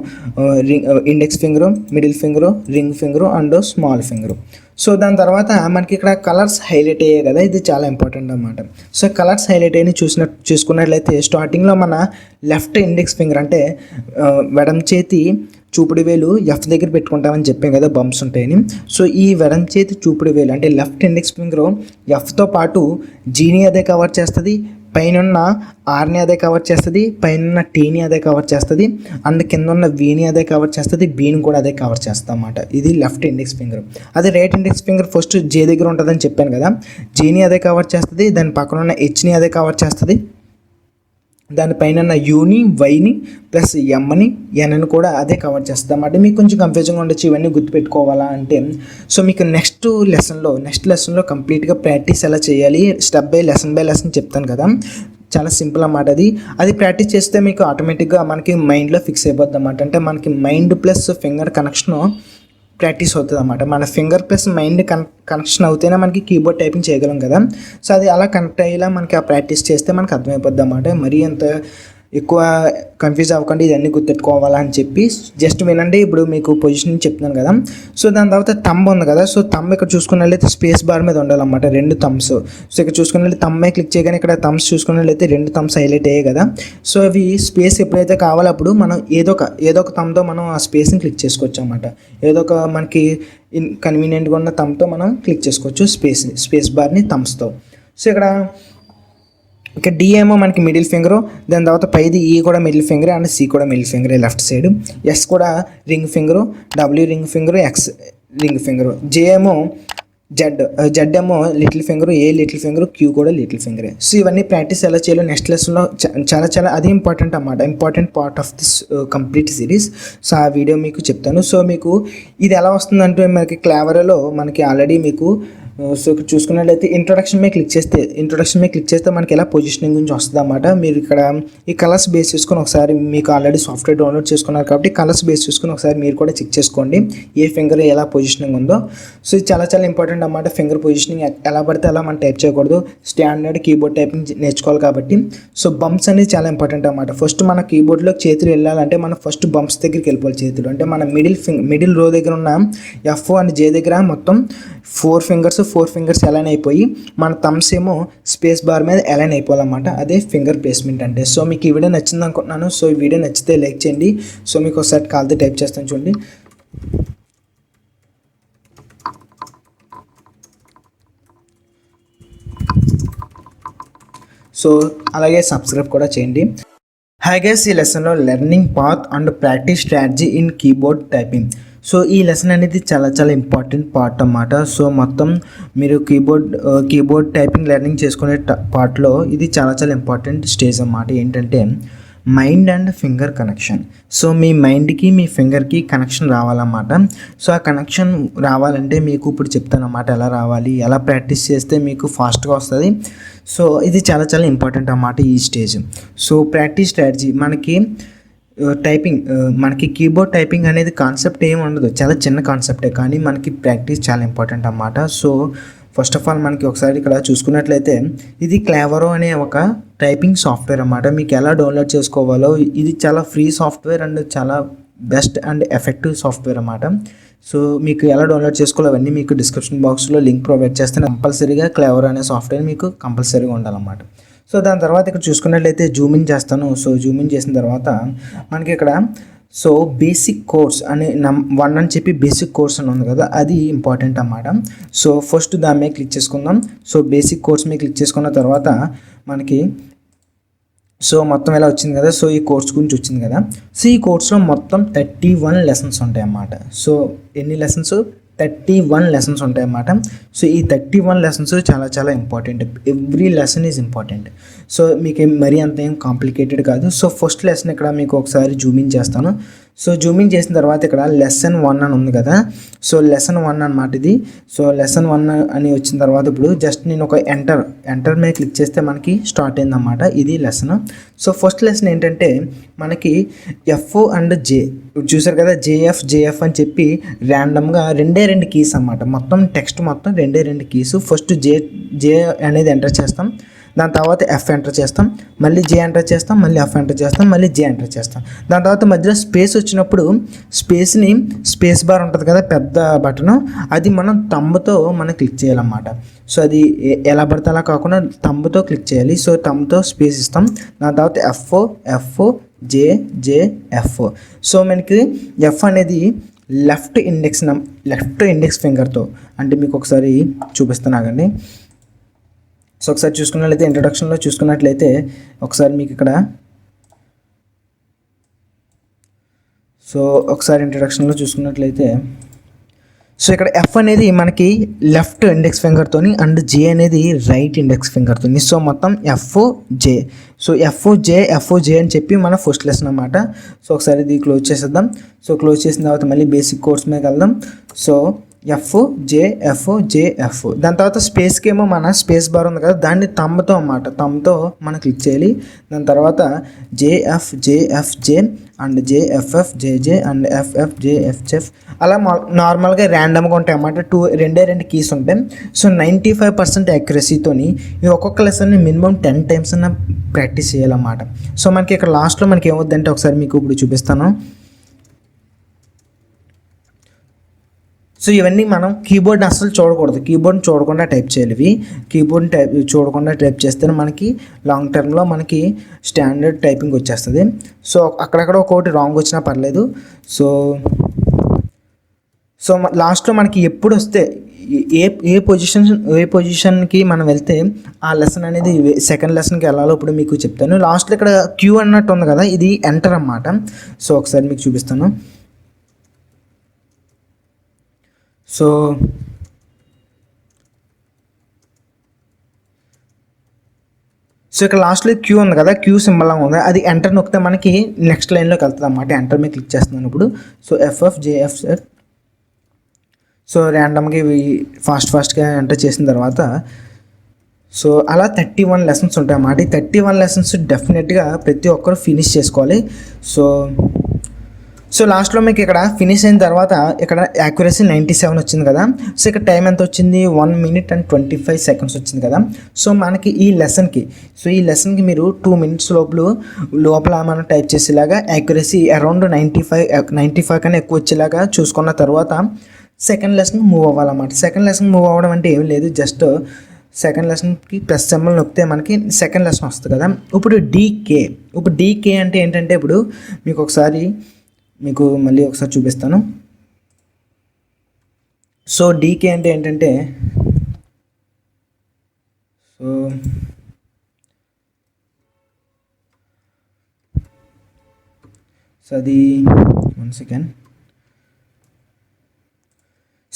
index finger, middle finger, ring finger and small finger. So దాని తర్వాత మనకి ఇక్కడ కలర్స్ హైలైట్ అయ్యాయి కదా, ఇది చాలా ఇంపార్టెంట్ అన్నమాట. సో కలర్స్ హైలైట్ అయ్యి చూసుకున్నట్లయితే స్టార్టింగ్లో మన లెఫ్ట్ ఇండెక్స్ ఫింగర్ అంటే వెడం చేతి చూపుడు వేలు ఎఫ్ దగ్గర పెట్టుకుంటామని చెప్పాం కదా, బంప్స్ ఉంటాయని. సో ఈ వెడం చేతి చూపుడు వేలు అంటే లెఫ్ట్ ఇండెక్స్ ఫింగర్ ఎఫ్తో పాటు జీని అదే కవర్ చేస్తుంది, పైన ఉన్న ఆర్ని అదే కవర్ చేస్తుంది, పైన ఉన్న టీని అదే కవర్ చేస్తుంది అండ్ కింద ఉన్న వీని అదే కవర్ చేస్తుంది, బీని కూడా అదే కవర్ చేస్తుంది అన్నమాట. ఇది లెఫ్ట్ ఇండెక్స్ ఫింగర్. అదే రైట్ ఇండెక్స్ ఫింగర్ ఫస్ట్ జే దగ్గర ఉంటుందని చెప్పాను కదా, జీని అదే కవర్ చేస్తుంది, దాని పక్కన ఉన్న హెచ్ని అదే కవర్ చేస్తుంది, దానిపైన ఉన్న యూని, వైని ప్లస్ ఎమ్ని, ఎన్ని కూడా అదే కవర్ చేస్తుంది అన్నమాట. మీకు కొంచెం కన్ఫ్యూజింగ్ ఉండొచ్చు ఇవన్నీ గుర్తుపెట్టుకోవాలా అంటే. సో మీకు నెక్స్ట్ లెసన్లో కంప్లీట్గా ప్రాక్టీస్ ఎలా చేయాలి స్టెప్ బై లెసన్ చెప్తాను కదా. చాలా సింపుల్ అన్నమాట. అది ప్రాక్టీస్ చేస్తే మీకు ఆటోమేటిక్గా మనకి మైండ్లో ఫిక్స్ అయిపోద్ది అన్నమాట. అంటే మనకి mind plus finger connection practice అవుతుంది అన్నమాట. మన ఫింగర్ ప్లస్ మైండ్ కనెక్షన్ అవుతేనే మనకి కీబోర్డ్ టైపింగ్ చేయగలం కదా. సో అది అలా కనెక్ట్ అయ్యేలా మనకి ఆ ప్రాక్టీస్ చేస్తే మనకు అర్థమైపోద్ది అన్నమాట. మరీ అంత ఎక్కువ కన్ఫ్యూజ్ అవ్వకుండా ఇవన్నీ గుర్తుపెట్టుకోవాలా అని చెప్పి జస్ట్ వినండి. ఇప్పుడు మీకు పొజిషనింగ్ చెప్తున్నాను కదా. సో దాని తర్వాత థంబ్ ఉంది కదా. సో థంబ్ ఇక్కడ చూసుకున్నట్లయితే స్పేస్ బార్ మీద ఉండాలన్నమాట, 2 థంబ్స్. సో ఇక్కడ చూసుకున్నట్లయితే థంబ్ మీద క్లిక్ చేయగానే ఇక్కడ థంబ్స్ చూసుకున్నట్లయితే 2 థంబ్స్ హైలైట్ అయ్యాయి కదా. సో అవి స్పేస్ ఎప్పుడైతే కావాలో అప్పుడు మనం ఏదో ఒక థంబ్తో మనం ఆ స్పేస్ని క్లిక్ చేసుకోవచ్చు అన్నమాట. ఏదో ఒక మనకి కన్వీనియంట్గా ఉన్న థంబ్తో మనం క్లిక్ చేసుకోవచ్చు స్పేస్ బార్ని థంబ్స్తో. సో ఇక్కడ డి ఏమో మనకి మిడిల్ ఫింగరు, దాని తర్వాత పైది ఈ కూడా మిడిల్ ఫింగర్ అండ్ సి కూడా మిడిల్ ఫింగరే లెఫ్ట్ సైడ్, ఎస్ కూడా ring finger, W ring finger, X ring finger, J ఏమో జెడ్ ఏమో little finger, A little finger, Q కూడా లిటిల్ ఫింగరే. సో ఇవన్నీ ప్రాక్టీస్ ఎలా చేయాలో నెక్స్ట్ లెసన్లో చాలా అది ఇంపార్టెంట్ అన్నమాట, important part of this complete series. So ఆ వీడియో మీకు చెప్తాను. సో మీకు ఇది ఎలా వస్తుందంటే మనకి క్లేవరోలో మనకి ఆల్రెడీ మీకు సో ఇక్కడ చూసుకున్నట్లయితే ఇంట్రొడక్షన్ మీద క్లిక్ చేస్తే మనకి ఎలా పొజిషనింగ్ గురించి వస్తుంది అన్నమాట. మీరు ఇక్కడ ఈ కలర్స్ బేస్ చేసుకొని ఒకసారి మీకు ఆల్రెడీ సాఫ్ట్వేర్ డౌన్లోడ్ చేసుకున్నారు కాబట్టి కలర్స్ బేస్ చేసుకొని ఒకసారి మీరు కూడా చెక్ చేసుకోండి ఏ ఫింగర్ ఎలా పొజిషనింగ్ ఉందో. సో ఇది చాలా ఇంపార్టెంట్ అన్నమాట. ఫింగర్ పొజిషనింగ్ ఎలా పడితే అలా మనం టైప్ చేయకూడదు, స్టాండర్డ్ కీబోర్డ్ టైపింగ్ నేర్చుకోవాలి కాబట్టి. సో బంప్స్ అనేది చాలా ఇంపార్టెంట్ అన్నమాట. ఫస్ట్ మన కీబోర్డ్లో చేతులు వెళ్ళాలంటే మనం ఫస్ట్ బంప్స్ దగ్గరికి వెళ్ళిపోవాలి. చేతులు అంటే మన మిడిల్ రో దగ్గర ఉన్న ఎఫ్ అండ్ జే దగ్గర మొత్తం 4 ఫింగర్స్ అలైన్ అయిపోయి మన థంబ్స్ ఏమో స్పేస్ బార్ మీద అలైన్ అయిపోవాలన్నమాట. అదే ఫింగర్ ప్లేస్మెంట్ అంటే. సో మీకు ఈ వీడియో నచ్చింది అనుకుంటున్నాను. సో ఈ వీడియో నచ్చితే లైక్ చేయండి. సో మీకు ఒకసారి కాల్తో టైప్ చేస్తాను చూడండి. సో అలాగే సబ్స్క్రైబ్ కూడా చేయండి. హాయ్ గైస్, ఈ లెసన్లో learning path and practice strategy in keyboard typing. So ఈ లెసన్ అనేది చాలా చాలా ఇంపార్టెంట్ పార్ట్ అన్నమాట. సో మొత్తం మీరు కీబోర్డ్ టైపింగ్ లెర్నింగ్ చేసుకునే పార్ట్లో ఇది చాలా చాలా ఇంపార్టెంట్ స్టేజ్ అన్నమాట. ఏంటంటే mind and finger connection. So మీ మైండ్కి మీ ఫింగర్కి కనెక్షన్ రావాలన్నమాట. సో ఆ కనెక్షన్ రావాలంటే మీకు ఇప్పుడు చెప్తానన్నమాట ఎలా రావాలి, ఎలా ప్రాక్టీస్ చేస్తే మీకు ఫాస్ట్గా వస్తుంది. సో ఇది చాలా చాలా ఇంపార్టెంట్ అన్నమాట ఈ స్టేజ్. సో ప్రాక్టీస్ స్ట్రాటజీ మనకి కీబోర్డ్ టైపింగ్ అనేది కాన్సెప్ట్ ఏమి ఉండదు, చాలా చిన్న కాన్సెప్టే, కానీ మనకి ప్రాక్టీస్ చాలా ఇంపార్టెంట్ అన్నమాట. సో ఫస్ట్ ఆఫ్ ఆల్ మనకి ఒకసారి ఇక్కడ చూసుకున్నట్లయితే ఇది క్లేవరో అనే ఒక టైపింగ్ సాఫ్ట్వేర్ అన్నమాట. మీకు ఎలా డౌన్లోడ్ చేసుకోవాలో, ఇది చాలా ఫ్రీ సాఫ్ట్వేర్ అండ్ చాలా బెస్ట్ అండ్ ఎఫెక్టివ్ సాఫ్ట్వేర్ అన్నమాట. సో మీకు ఎలా డౌన్లోడ్ చేసుకోవాలో అవన్నీ మీకు డిస్క్రిప్షన్ బాక్స్లో లింక్ ప్రొవైడ్ చేస్తాను. కంపల్సరీగా క్లేవరో అనే సాఫ్ట్వేర్ మీకు కంపల్సరీగా ఉండాలన్నమాట. సో దాని తర్వాత ఇక్కడ చూసుకున్నట్లయితే జూమ్ ఇన్ చేస్తాను. సో జూమ్ ఇన్ చేసిన తర్వాత మనకి ఇక్కడ సో బేసిక్ కోర్స్ అని 1 అని చెప్పి బేసిక్ కోర్స్ అని ఉంది కదా, అది ఇంపార్టెంట్ అన్నమాట. సో ఫస్ట్ దాని మీద క్లిక్ చేసుకుందాం. సో బేసిక్ కోర్స్ మీద క్లిక్ చేసుకున్న తర్వాత మనకి సో మొత్తం ఎలా వచ్చింది కదా, సో ఈ కోర్స్ గురించి వచ్చింది కదా. సో ఈ కోర్స్లో మొత్తం 31 లెసన్స్ ఉంటాయి అన్నమాట. సో ఎన్ని లెసన్స్? 31 లెసన్స్ ఉంటాయి అన్నమాట. సో ఈ 31 లెసన్స్ చాలా చాలా important. Every lesson is important. So మీకు మరీ అంత ఏం కాంప్లికేటెడ్ కాదు. సో ఫస్ట్ లెసన్ ఇక్కడ మీకు ఒకసారి జూమింగ్ చేస్తాను. సో జూమింగ్ చేసిన తర్వాత ఇక్కడ లెసన్ 1 అని ఉంది కదా, సో లెసన్ 1 అనమాట ఇది. సో లెసన్ 1 అని వచ్చిన తర్వాత ఇప్పుడు జస్ట్ నేను ఒక ఎంటర్ మీద క్లిక్ చేస్తే మనకి స్టార్ట్ అయిందన్నమాట ఇది లెసన్. సో ఫస్ట్ లెసన్ ఏంటంటే మనకి ఎఫ్ అండ్ జే చూసారు కదా, జేఎఫ్ అని చెప్పి ర్యాండమ్గా రెండు కీస్ అన్నమాట. మొత్తం టెక్స్ట్ మొత్తం రెండు కీస్. ఫస్ట్ జే అనేది ఎంటర్ చేస్తాం, దాని తర్వాత ఎఫ్ ఎంటర్ చేస్తాం, మళ్ళీ జే ఎంటర్ చేస్తాం, మళ్ళీ ఎఫ్ ఎంటర్ చేస్తాం, మళ్ళీ జే ఎంటర్ చేస్తాం. దాని తర్వాత మధ్యలో స్పేస్ వచ్చినప్పుడు స్పేస్ బార్ ఉంటుంది కదా పెద్ద బటన్, అది మనం తంబుతో మనం క్లిక్ చేయాలన్నమాట. సో అది ఎలా పడితే అలా కాకుండా తంబుతో క్లిక్ చేయాలి. సో తంబుతో స్పేస్ ఇస్తాం. దాని తర్వాత ఎఫ్ జే ఎఫ్. సో మనకి ఎఫ్ అనేది లెఫ్ట్ ఇండెక్స్ ఫింగర్తో, అంటే మీకు ఒకసారి చూపిస్తాను ఆగండి. సో ఒకసారి చూసుకున్నట్లయితే ఇంట్రడక్షన్లో చూసుకున్నట్లయితే ఒకసారి మీకు ఇక్కడ చూసుకున్నట్లయితే సో ఇక్కడ ఎఫ్ అనేది మనకి లెఫ్ట్ ఇండెక్స్ ఫింగర్తోని అండ్ జే అనేది రైట్ ఇండెక్స్ ఫింగర్తోని. సో మొత్తం ఎఫ్ జే అని చెప్పి మన ఫస్ట్ లెసన్ అన్నమాట. సో ఒకసారి ఇది క్లోజ్ చేసేద్దాం. సో క్లోజ్ చేసిన తర్వాత మళ్ళీ బేసిక్ కోర్స్ మీద వెళ్దాం. సో ఎఫ్ జే ఎఫ్. దాని తర్వాత స్పేస్కి ఏమో మన స్పేస్ బార్ ఉంది కదా, దాన్ని తంబతో మనం క్లిక్ చేయాలి. దాని తర్వాత J J and JFF J and F. అలా నార్మల్గా ర్యాండమ్గా ఉంటాయి అన్నమాట. రెండు కీస్ ఉంటాయి. సో 95% యాక్యురసీతోని ఈ ఒక్కొక్క లెసన్ని మినిమం 10 times అన్న ప్రాక్టీస్ చేయాలన్నమాట. సో మనకి ఇక్కడ లాస్ట్లో మనకి ఏమవుద్దంటే ఒకసారి మీకు ఇప్పుడు చూపిస్తాను. సో ఇవన్నీ మనం కీబోర్డ్ అస్సలు చూడకూడదు, కీబోర్డ్ని చూడకుండా టైప్ చేయాలి. ఇవి కీబోర్డ్ని చూడకుండా టైప్ చేస్తే మనకి లాంగ్ టర్మ్లో మనకి స్టాండర్డ్ టైపింగ్ వచ్చేస్తుంది. సో అక్కడక్కడ ఒకటి రాంగ్ వచ్చినా పర్లేదు. సో లాస్ట్లో మనకి ఎప్పుడు వస్తే ఏ పొజిషన్కి మనం వెళ్తే ఆ లెసన్ అనేది సెకండ్ లెసన్కి వెళ్ళాలో ఇప్పుడు మీకు చెప్తాను. లాస్ట్లో ఇక్కడ క్యూ అన్నట్టు ఉంది కదా, ఇది ఎంటర్ అన్నమాట. సో ఒకసారి మీకు చూపిస్తాను. సో ఇక్కడ లాస్ట్లో క్యూ ఉంది కదా, క్యూ సింబల్ ఉంది, అది ఎంటర్ నొక్కితే మనకి నెక్స్ట్ లైన్లోకి వెళ్తుంది అన్నమాట. ఎంటర్ మీద క్లిక్ చేస్తున్నాను ఇప్పుడు. So FF JF. సో ర్యాండమ్గా ఇవి ఫాస్ట్గా ఎంటర్ చేసిన తర్వాత సో అలా 31 లెసన్స్ ఉంటాయి అన్నమాట. ఈ 31 లెసన్స్ డెఫినెట్గా ప్రతి ఒక్కరు ఫినిష్ చేసుకోవాలి. సో లాస్ట్లో మీకు ఇక్కడ ఫినిష్ అయిన తర్వాత ఇక్కడ యాక్యురసీ 97 వచ్చింది కదా. సో ఇక్కడ టైం ఎంత వచ్చింది? 1 minute and 25 seconds వచ్చింది కదా. సో మనకి ఈ లెసన్కి మీరు 2 minutes లోపల మనం టైప్ చేసేలాగా యాక్యురసీ అరౌండ్ 95 కన్నా ఎక్కువ వచ్చేలాగా చూసుకున్న తర్వాత సెకండ్ లెసన్ మూవ్ అవ్వాలన్నమాట. సెకండ్ లెసన్ మూవ్ అవ్వడం అంటే ఏం లేదు, జస్ట్ సెకండ్ లెసన్కి ప్లస్ సింబల్ నొక్కితే మనకి సెకండ్ లెసన్ వస్తుంది కదా. ఇప్పుడు డీకే అంటే ఏంటంటే ఇప్పుడు మీకు మళ్ళీ ఒకసారి చూపిస్తాను. సో డీకే అంటే ఏంటంటే సో అది 1 second.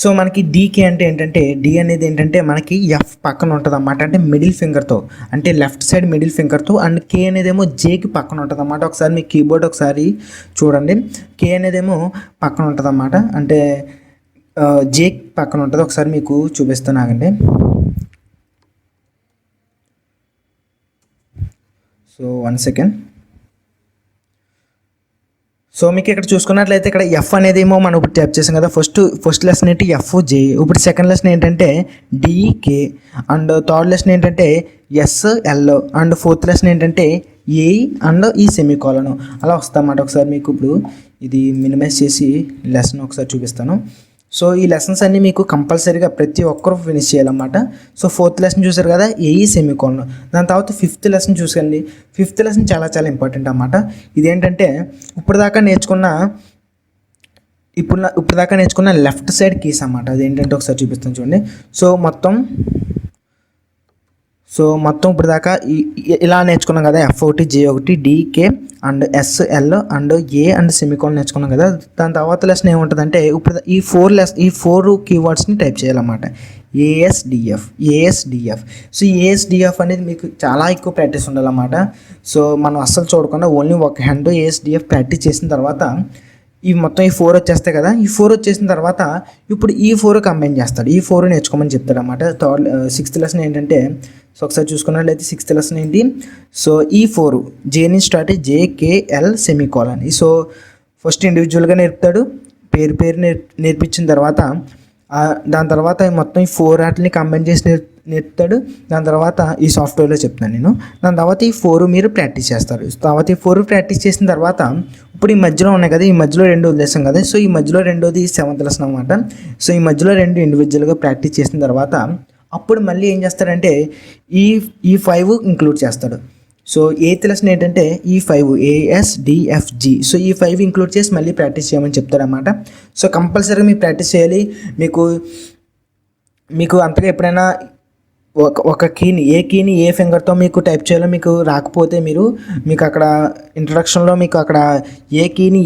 సో మనకి డీకే అంటే ఏంటంటే డి అనేది ఏంటంటే మనకి ఎఫ్ పక్కన ఉంటుంది అన్నమాట, అంటే మిడిల్ ఫింగర్తో, అంటే లెఫ్ట్ సైడ్ మిడిల్ ఫింగర్తో. అండ్ కే అనేదేమో జేకి పక్కన ఉంటుంది అన్నమాట. ఒకసారి మీ కీబోర్డ్ ఒకసారి చూడండి, కే అనేదేమో పక్కన ఉంటుంది అన్నమాట, అంటే జే పక్కన ఉంటుంది. ఒకసారి మీకు చూపిస్తాను ఆగండి. So 1 second. సో మీకు ఇక్కడ చూసుకున్నట్లయితే ఇక్కడ ఎఫ్ అనేది ఏమో మనం ఇప్పుడు టైప్ చేసాం కదా, ఫస్ట్ లెసన్ ఏంటి ఎఫ్ జే. ఇప్పుడు సెకండ్ లెసన్ ఏంటంటే డికే, అండ్ థర్డ్ లెసన్ ఏంటంటే ఎస్ఎల్, అండ్ ఫోర్త్ లెసన్ ఏంటంటే ఏ అండ్ ఈ సెమీకోలన్ అలా వస్తాయన్నమాట. ఒకసారి మీకు ఇప్పుడు ఇది మినిమైజ్ చేసి లెసన్ ఒకసారి చూపిస్తాను. సో ఈ లెసన్స్ అన్నీ మీకు కంపల్సరీగా ప్రతి ఒక్కరు ఫినిష్ చేయాలన్నమాట. సో ఫోర్త్ లెసన్ చూసారు కదా, ఏఈ సెమీకోలన్. దాని తర్వాత ఫిఫ్త్ లెసన్ చూసుకోండి. ఫిఫ్త్ లెసన్ చాలా చాలా ఇంపార్టెంట్ అన్నమాట. ఇదేంటంటే ఇప్పుడు దాకా నేర్చుకున్న లెఫ్ట్ సైడ్ కీస్ అన్నమాట. అదేంటంటే ఒకసారి చూపిస్తాను చూడండి. సో మొత్తం ఇప్పుడు దాకా ఇలా నేర్చుకున్నాం కదా, F1 J1 DK and SL and A and semicolon నేర్చుకున్నాం కదా. దాని తర్వాత లెసన్ ఏముంటుందంటే ఇప్పుడు ఈ ఫోర్ కీవర్డ్స్ని టైప్ చేయాలన్నమాట. ఏఎస్డిఎఫ్. సో ఏఎస్డిఎఫ్ అనేది మీకు చాలా ఎక్కువ ప్రాక్టీస్ ఉండాలన్నమాట. సో మనం అస్సలు చూడకుండా ఓన్లీ ఒక హ్యాండ్ ఏఎస్డిఎఫ్ ప్రాక్టీస్ చేసిన తర్వాత ఇవి మొత్తం ఈ 4 వచ్చేస్తాయి కదా. ఈ 4 వచ్చేసిన తర్వాత ఇప్పుడు ఈ 4 కంబైన్ చేస్తాడు, ఈ 4 నేర్చుకోమని చెప్తాడు అన్నమాట. సిక్స్త్ లెసన్ ఏంటంటే, సో ఒకసారి చూసుకున్నట్లయితే సిక్స్త్ లెసన్ ఏంటి, సో ఈ 4 జే నుంచి స్టార్ట్ అయ్యి జేకేఎల్ సెమీకోలన్. సో ఫస్ట్ ఇండివిజువల్గా నేర్పుతాడు, పేరు నేర్పించిన తర్వాత దాని తర్వాత మొత్తం ఈ 4 వాటిని కంబైన్ చేసి నేర్పుతాడు. దాని తర్వాత ఈ సాఫ్ట్వేర్లో చెప్తాను నేను. దాని తర్వాత ఈ 4 మీరు ప్రాక్టీస్ చేస్తారు. తర్వాత ఈ 4 ప్రాక్టీస్ చేసిన తర్వాత ఇప్పుడు ఈ మధ్యలో ఉన్నాయి కదా, ఈ మధ్యలో 2 వదిలేసాం కదా. సో ఈ మధ్యలో రెండోది 7th లెసన్ అనమాట. సో ఈ మధ్యలో 2 ఇండివిజువల్గా ప్రాక్టీస్ చేసిన తర్వాత అప్పుడు మళ్ళీ ఏం చేస్తాడంటే ఈ 5 ఇంక్లూడ్ చేస్తాడు. సో 8th లెసన్ ఏంటంటే ఈ 5 ASDFG. సో ఈ 5 ఇంక్లూడ్ చేసి మళ్ళీ ప్రాక్టీస్ చేయమని చెప్తారన్నమాట. సో కంపల్సరీగా మీరు ప్రాక్టీస్ చేయాలి. మీకు అంతగా ఎప్పుడైనా ఒక కీని ఏ ఫింగర్తో మీకు టైప్ చేయాలో మీకు రాకపోతే మీకు అక్కడ ఇంట్రడక్షన్లో మీకు అక్కడ ఏ కీని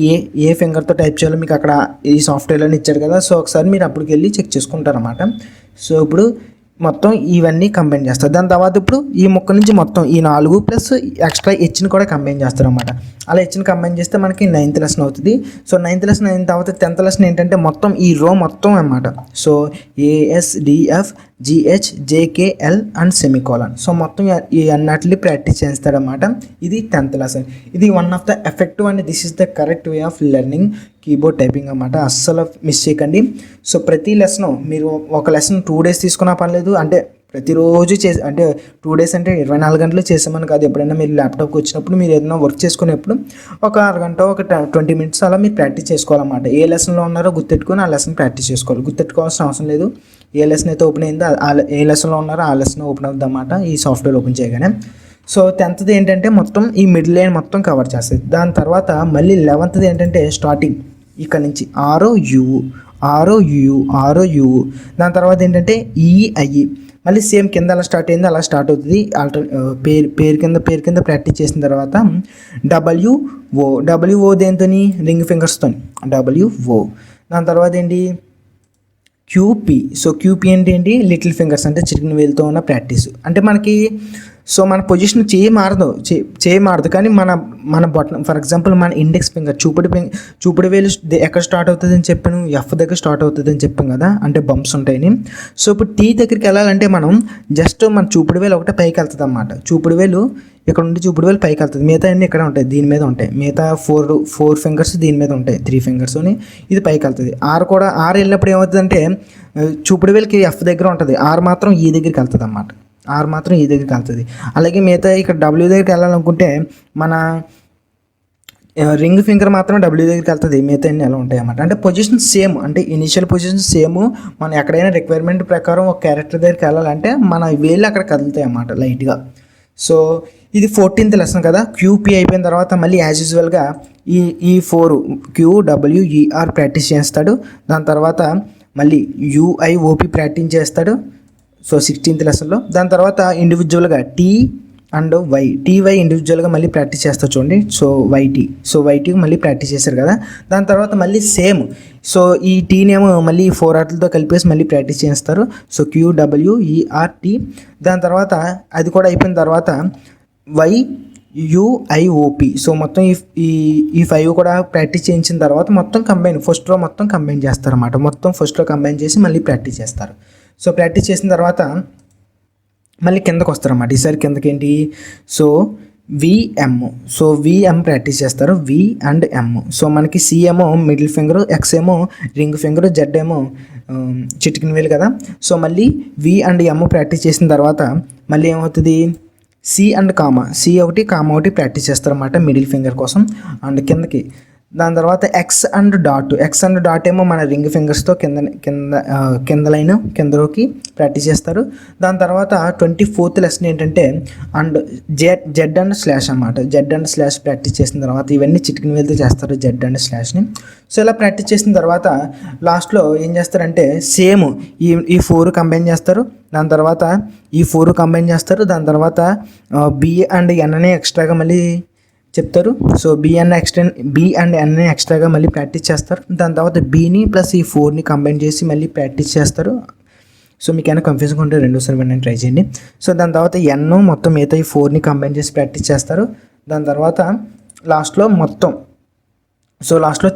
ఏ ఫింగర్తో టైప్ చేయాలో మీకు అక్కడ ఈ సాఫ్ట్వేర్లోనే ఇచ్చాడు కదా. సో ఒకసారి మీరు అప్పటికి వెళ్ళి చెక్ చేసుకుంటారన్నమాట. సో ఇప్పుడు మొత్తం ఇవన్నీ కంబైన్ చేస్తారు. దాని తర్వాత ఇప్పుడు ఈ ముక్క నుంచి మొత్తం ఈ 4 ప్లస్ ఎక్స్ట్రా హెచ్ని కూడా కంబైన్ చేస్తారు అన్నమాట. అలా హెచ్ని కంబైన్ చేస్తే మనకి 9th లెసన్ అవుతుంది. సో 9th లెసన్ అయిన తర్వాత 10th లెసన్ ఏంటంటే మొత్తం ఈ రో మొత్తం అన్నమాట. So ASDF GH JKL and semicolon. So మొత్తం ఈ అన్నిటిని ప్రాక్టీస్ చేస్తాడన్నమాట. ఇది 10th లెసన్. ఇది one of the effective and this is the correct way of learning keyboard typing అన్నమాట. అస్సలు మిస్ చేయకండి. సో ప్రతి లెసన్ మీరు ఒక లెసన్ 2 days తీసుకున్నా పర్లేదు, అంటే ప్రతిరోజు అంటే 2 days అంటే 24 గంటలు చేసామని కాదు. ఎప్పుడైనా మీరు ల్యాప్టాప్కి వచ్చినప్పుడు మీరు ఏదైనా వర్క్ చేసుకునేప్పుడు ఒక అరగంట ఒక 20 minutes అలా మీరు ప్రాక్టీస్ చేసుకోవాలన్నమాట. ఏ లెసన్లో ఉన్నారో గుర్తెట్టుకొని ఆ లెసన్ ప్రాక్టీస్ చేసుకోవాలి. గుర్తెట్టుకోవాల్సిన అవసరం లేదు. ఏ లెసన్ అయితే ఓపెన్ అయిందో ఏ లెసన్లో ఉన్నారో ఆ లెసన్ ఓపెన్ అవుతుంది అన్నమాట ఈ సాఫ్ట్వేర్ ఓపెన్ చేయగానే. సో 10th ఏంటంటే మొత్తం ఈ మిడిల్ లైన్ మొత్తం కవర్ చేస్తుంది. దాని తర్వాత మళ్ళీ 11th ఏంటంటే స్టార్టింగ్ ఇక్కడ నుంచి ఆరో యు. దాని తర్వాత ఏంటంటే ఈఐ మళ్ళీ సేమ్ కింద అలా స్టార్ట్ అయింది అలా స్టార్ట్ అవుతుంది. పేరు కింద ప్రాక్టీస్ చేసిన తర్వాత డబ్ల్యూఓ దేంతో రింగ్ ఫింగర్స్తో WO. దాని తర్వాత ఏంటి క్యూపీ. సో క్యూపీ ఏంటి లిటిల్ ఫింగర్స్ అంటే చిటికిన వేలుతో ఉన్న ప్రాక్టీస్. అంటే మనకి సో మన పొజిషన్ చేయి మారదు కానీ మన బొటన్ ఫర్ ఎగ్జాంపుల్ మన ఇండెక్స్ ఫింగర్ చూపుడు వేలు ఎక్కడ స్టార్ట్ అవుతుంది అని చెప్పాను, F దగ్గర స్టార్ట్ అవుతుంది అని చెప్పాం కదా, అంటే బంప్స్ ఉంటాయని. సో ఇప్పుడు T దగ్గరికి వెళ్ళాలంటే మనం జస్ట్ మన చూపుడు వేలు ఒకటే పైకి వెళ్తుంది అన్నమాట. చూపుడు వేలు ఇక్కడ నుండి చూపుడు వేలు పైకి వెళ్తుంది, మిగతా అన్నీ ఇక్కడ ఉంటాయి, దీని మీద ఉంటాయి. మిగతా ఫోర్ ఫింగర్స్ దీని మీద ఉంటాయి, 3 fingers ఇది పైకి వెళ్తుంది. ఆర్ వెళ్ళినప్పుడు ఏమవుతుందంటే చూపుడు వేలకి F దగ్గర ఉంటుంది, ఆర్ మాత్రం ఈ దగ్గరికి వెళ్తుంది అన్నమాట. అలాగే మిగతా ఇక్కడ W దగ్గరికి వెళ్ళాలనుకుంటే మన రింగ్ ఫింగర్ మాత్రం W దగ్గరికి వెళ్తుంది, మిగతా అన్నీ ఎలా ఉంటాయి అన్నమాట. అంటే పొజిషన్ సేమ్, అంటే ఇనిషియల్ పొజిషన్ సేమ్. మనం ఎక్కడైనా రిక్వైర్మెంట్ ప్రకారం ఒక క్యారెక్టర్ దగ్గరికి వెళ్ళాలంటే మన వేళ్ళు అక్కడ కదులుతాయి అన్నమాట లైట్గా. సో ఇది 14th లెసన్ కదా. QP అయిపోయిన తర్వాత మళ్ళీ యాజ్ యూజువల్గా ఈ 4 QWER ప్రాక్టీస్ చేస్తాడు. దాని తర్వాత మళ్ళీ UIOP ప్రాక్టీస్ చేస్తాడు. సో 16th లెసన్లో. దాని తర్వాత ఇండివిజువల్గా T అండ్ వై, టీవై ఇండివిజువల్గా మళ్ళీ ప్రాక్టీస్ చేస్తారు చూడండి. సో వైటీ, సో వైటీ మళ్ళీ ప్రాక్టీస్ చేశారు కదా. దాని తర్వాత మళ్ళీ సేమ్, సో ఈ టీనేమో మళ్ళీ 4 ఆటలతో కలిపేసి మళ్ళీ ప్రాక్టీస్ చేస్తారు. So QWERT. దాని తర్వాత అది కూడా అయిపోయిన తర్వాత YUIOP. సో మొత్తం ఈ 5 కూడా ప్రాక్టీస్ చేయించిన తర్వాత మొత్తం కంబైన్, ఫస్ట్ రో మొత్తం కంబైన్ చేస్తారన్నమాట. మొత్తం ఫస్ట్లో కంబైన్ చేసి మళ్ళీ ప్రాక్టీస్ చేస్తారు. సో ప్రాక్టీస్ చేసిన తర్వాత మళ్ళీ కిందకు వస్తారన్నమాట. ఈసారి కిందకి ఏంటి, so VM, so VM practice చేస్తారు, V అండ్ M. సో మనకి C ఏమో మిడిల్ ఫింగర్, X ఏమో రింగ్ ఫింగర్, Z ఏమో చిటికిన వేలు కదా. సో మళ్ళీ V అండ్ M ప్రాక్టీస్ చేసిన తర్వాత మళ్ళీ ఏమవుతుంది, C అండ్ కామా, C ఒకటి కామా ఒకటి ప్రాక్టీస్ చేస్తారన్నమాట మిడిల్ ఫింగర్ కోసం. అండ్ కిందకి దాని తర్వాత X అండ్ డాట్ ఏమో మన రింగ్ ఫింగర్స్తో కింద లైన్ కిందలోకి ప్రాక్టీస్ చేస్తారు. దాని తర్వాత 24th లెసన్ ఏంటంటే అండ్ జెడ్ అండ్ స్లాష్ అన్నమాట. జెడ్ అండ్ స్లాష్ ప్రాక్టీస్ చేసిన తర్వాత ఇవన్నీ చిటికిన వేలుతో చేస్తారు, జెడ్ అండ్ స్లాష్ని. సో ఇలా ప్రాక్టీస్ చేసిన తర్వాత లాస్ట్లో ఏం చేస్తారంటే సేమ్ ఈ 4 కంబైన్ చేస్తారు. దాని తర్వాత ఈ 4 కంబైన్ చేస్తారు. దాని తర్వాత B అండ్ N అని ఎక్స్ట్రాగా మళ్ళీ చెప్తారు. సో B అండ్ N ఎక్స్ట్రాగా మళ్ళీ ప్రాక్టీస్ చేస్తారు. దాని తర్వాత Bని ప్లస్ ఈ 4ని కంబైన్ చేసి మళ్ళీ ప్రాక్టీస్ చేస్తారు. సో మీకు ఏమైనా కన్ఫ్యూజన్గా ఉంటే రెండోసారి వెంటనే ట్రై చేయండి. సో దాని తర్వాత N మొత్తం మిగతా ఈ 4ని కంబైన్ చేసి ప్రాక్టీస్ చేస్తారు. దాని తర్వాత లాస్ట్లో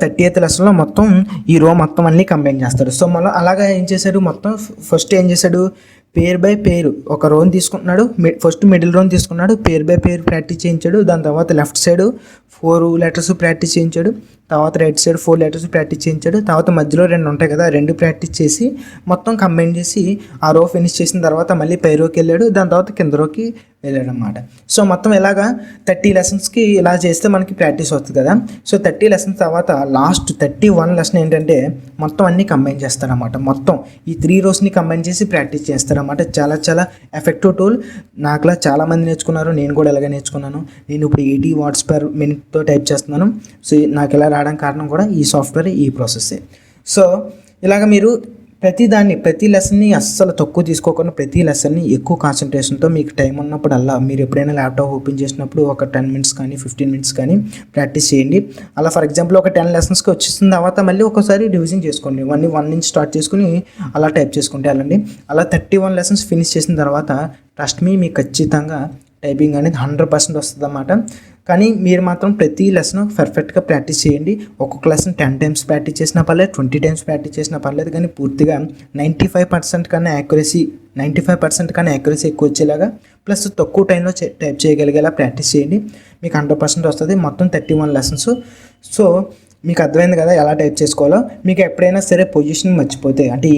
30th లెసన్లో మొత్తం ఈ రో మొత్తం అన్నీ కంబైన్ చేస్తారు. సో మళ్ళీ అలాగా ఏం చేశాడు, మొత్తం ఫస్ట్ ఏం చేశాడు, పేర్ బై పేరు ఒక రోని తీసుకుంటున్నాడు. ఫస్ట్ మిడిల్ రోని తీసుకున్నాడు, పేర్ బై పేరు ప్రాక్టీస్ చేయించాడు. దాని తర్వాత లెఫ్ట్ సైడ్ 4 లెటర్స్ ప్రాక్టీస్ చేయించాడు. తర్వాత రైట్ సైడ్ 4 లెటర్స్ ప్రాక్టీస్ చేయించాడు. తర్వాత మధ్యలో 2 ఉంటాయి కదా, 2 ప్రాక్టీస్ చేసి మొత్తం కంబైన్ చేసి ఆ రో ఫినిష్ చేసిన తర్వాత మళ్ళీ పై రోకి వెళ్ళాడు. దాని తర్వాత కింద రోకి వెళ్ళాడు అనమాట. సో మొత్తం ఇలాగా 30 లెసన్స్కి ఇలా చేస్తే మనకి ప్రాక్టీస్ వస్తుంది కదా. సో 30 లెసన్స్ తర్వాత లాస్ట్ 31 లెసన్ ఏంటంటే మొత్తం అన్నీ కంబైన్ చేస్తారన్నమాట. మొత్తం ఈ 3 రోస్ని కంబైన్ చేసి ప్రాక్టీస్ చేస్తారన్నమాట. చాలా ఎఫెక్టివ్ టూల్. నాకులా చాలామంది నేర్చుకున్నారు, నేను కూడా ఇలాగే నేర్చుకున్నాను. నేను ఇప్పుడు 80 words per minute టైప్ చేస్తున్నాను. సో నాకు ఇలా రావడానికి కారణం కూడా ఈ సాఫ్ట్వేర్, ఈ ప్రాసెస్సే. సో ఇలాగ మీరు ప్రతి లెసన్ని అస్సలు తక్కువ తీసుకోకుండా ప్రతి లెసన్ని ఎక్కువ కాన్సన్ట్రేషన్తో మీకు టైం ఉన్నప్పుడల్లా మీరు ఎప్పుడైనా ల్యాప్టాప్ ఓపెన్ చేసినప్పుడు ఒక 10 minutes కానీ 15 minutes కానీ ప్రాక్టీస్ చేయండి. అలా ఫర్ ఎగ్జాంపుల్ ఒక 10 లెసన్స్కి వచ్చేసిన తర్వాత మళ్ళీ ఒకసారి రివిజన్ చేసుకోండి. 1 నుంచి స్టార్ట్ చేసుకుని అలా టైప్ చేసుకుంటే వెళ్ళండి. అలా 31 లెసన్స్ ఫినిష్ చేసిన తర్వాత ట్రస్ట్ మీ, మీకు ఖచ్చితంగా టైపింగ్ అనేది 100% వస్తుంది అన్నమాట. కానీ మీరు మాత్రం ప్రతి లెసన్ పర్ఫెక్ట్గా ప్రాక్టీస్ చేయండి. ఒక్కొక్క లెసన్ 10 times ప్రాక్టీస్ చేసినా పర్లేదు, 20 times ప్రాక్టీస్ చేసినా పర్లేదు. కానీ పూర్తిగా 95% కన్నా యాక్యురసీ ఎక్కువ వచ్చేలాగా ప్లస్ తక్కువ టైంలో టైప్ చేయగలిగేలా ప్రాక్టీస్ చేయండి. మీకు 100% వస్తుంది. మొత్తం 31 లెసన్స్. సో మీకు అర్థమైంది కదా ఎలా టైప్ చేసుకోవాలో. మీకు ఎప్పుడైనా సరే పొజిషన్ మర్చిపోతే, అంటే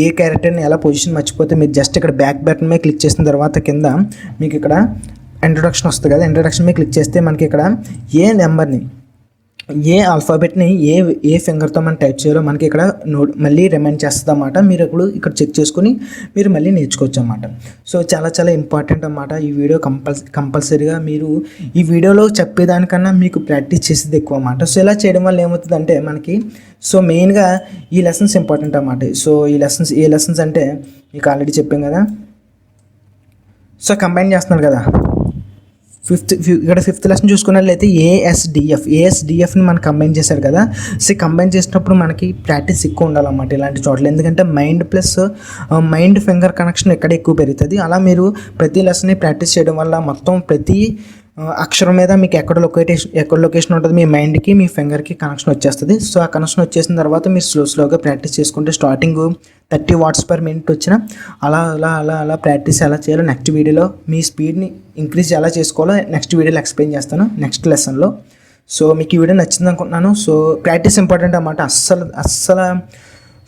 ఏ క్యారెక్టర్ని ఎలా పొజిషన్ మర్చిపోతే మీరు జస్ట్ ఇక్కడ బ్యాక్ బటన్ మీద క్లిక్ చేసిన తర్వాత కింద మీకు ఇక్కడ ఇంట్రొడక్షన్ వస్తుంది కదా, ఇంట్రొడక్షన్ మీద క్లిక్ చేస్తే మనకి ఇక్కడ ఏ నెంబర్ని, ఏ ఆల్ఫాబెట్ని ఏ ఫింగర్తో మనం టైప్ చేయాలో మనకి ఇక్కడ మళ్ళీ రిమైండ్ చేస్తుంది అన్నమాట. మీరు ఇక్కడ చెక్ చేసుకుని మీరు మళ్ళీ నేర్చుకోవచ్చు అన్నమాట. సో చాలా ఇంపార్టెంట్ అన్నమాట ఈ వీడియో. కంపల్సరీగా మీరు ఈ వీడియోలో చెప్పేదానికన్నా మీకు ప్రాక్టీస్ చేసేది ఎక్కువ అన్నమాట. సో ఇలా చేయడం వల్ల ఏమవుతుందంటే మనకి సో మెయిన్గా ఈ లెసన్స్ ఇంపార్టెంట్ అన్నమాట. సో ఏ లెసన్స్ అంటే మీకు ఆల్రెడీ చెప్పాం కదా. సో కంబైన్ చేస్తున్నాను కదా, ఫిఫ్త్ లెసన్ చూసుకున్నట్లయితే ఏఎస్డిఎఫ్ని మనం కంబైన్ చేశారు కదా. సో కంబైన్ చేసినప్పుడు మనకి ప్రాక్టీస్ ఎక్కువ ఉండాలన్నమాట ఇలాంటి చోట్ల. ఎందుకంటే మైండ్ ఫింగర్ కనెక్షన్ ఎక్కడ ఎక్కువ పెరుగుతుంది. అలా మీరు ప్రతి లెసన్ని ప్రాక్టీస్ చేయడం వల్ల మొత్తం ప్రతి అక్షరం మీద మీకు ఎక్కడ లొకేషన్ ఉంటుంది, మీ మైండ్కి మీ ఫింగర్కి కనెక్షన్ వచ్చేస్తుంది. సో ఆ కనెక్షన్ వచ్చేసిన తర్వాత మీరు స్లోగా ప్రాక్టీస్ చేసుకుంటే స్టార్టింగ్ 30 words per minute వచ్చిన అలా ప్రాక్టీస్ ఎలా చేయాలో నెక్స్ట్ వీడియోలో, మీ స్పీడ్ని ఇంక్రీజ్ ఎలా చేసుకోవాలో నెక్స్ట్ వీడియోలో ఎక్స్ప్లెయిన్ చేస్తాను నెక్స్ట్ లెసన్లో. సో మీకు ఈ వీడియో నచ్చింది అనుకుంటున్నాను. సో ప్రాక్టీస్ ఇంపార్టెంట్ అన్నమాట. అస్సలు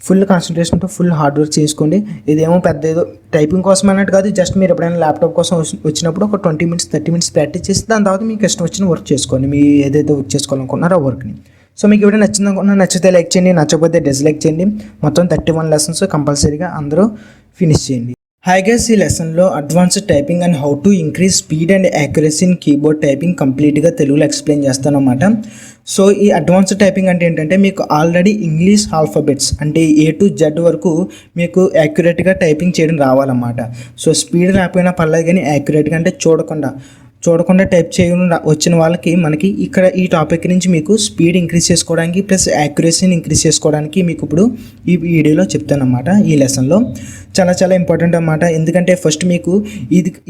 ఫుల్ కాన్సన్ట్రేషన్తో ఫుల్ హార్డ్ వర్క్ చేసుకోండి. ఇదేమో పెద్ద ఏదో టైపింగ్ కోసం అన్నట్టు కాదు. జస్ట్ మీరు ఎప్పుడైనా ల్యాప్టాప్ కోసం వచ్చినప్పుడు ఒక 20 minutes 30 minutes ప్రాక్టీస్ చేసి దాని తర్వాత మీకు ఇష్టం వచ్చిన వర్క్ చేసుకోండి, మీ ఏదైతే వర్క్ చేసుకోవాలనుకున్నారో ఆ వర్క్ని. సో మీకు వీడియో నచ్చింది అనుకున్నా, నచ్చితే లైక్ చేయండి, నచ్చకపోతే డిస్లైక్ చేయండి. మొత్తం 31 లెసన్స్ కంపల్సరీగా అందరూ ఫినిష్ చేయండి. హాయ్ గైస్, ఈ లెసన్లో advanced typing and how to increase speed and accuracy in keyboard typing కంప్లీట్గా తెలుగులో ఎక్స్ప్లెయిన్ చేస్తాను అన్నమాట. సో ఈ అడ్వాన్స్డ్ టైపింగ్ అంటే ఏంటంటే మీకు ఆల్రెడీ ఇంగ్లీష్ ఆల్ఫాబెట్స్ అంటే A to Z వరకు మీకు యాక్యురేట్గా టైపింగ్ చేయడం రావాలన్నమాట. సో స్పీడ్ రాకపోయినా పర్లేదు కానీ యాక్యురేట్గా అంటే చూడకుండా టైప్ చేయడం వచ్చిన వాళ్ళకి మనకి ఇక్కడ ఈ టాపిక్ నుంచి మీకు స్పీడ్ ఇంక్రీజ్ చేసుకోవడానికి ప్లస్ యాక్యురసీని ఇంక్రీజ్ చేసుకోవడానికి మీకు ఇప్పుడు ఈ వీడియోలో చెప్తాను అన్నమాట. ఈ లెసన్లో చాలా ఇంపార్టెంట్ అన్నమాట. ఎందుకంటే ఫస్ట్ మీకు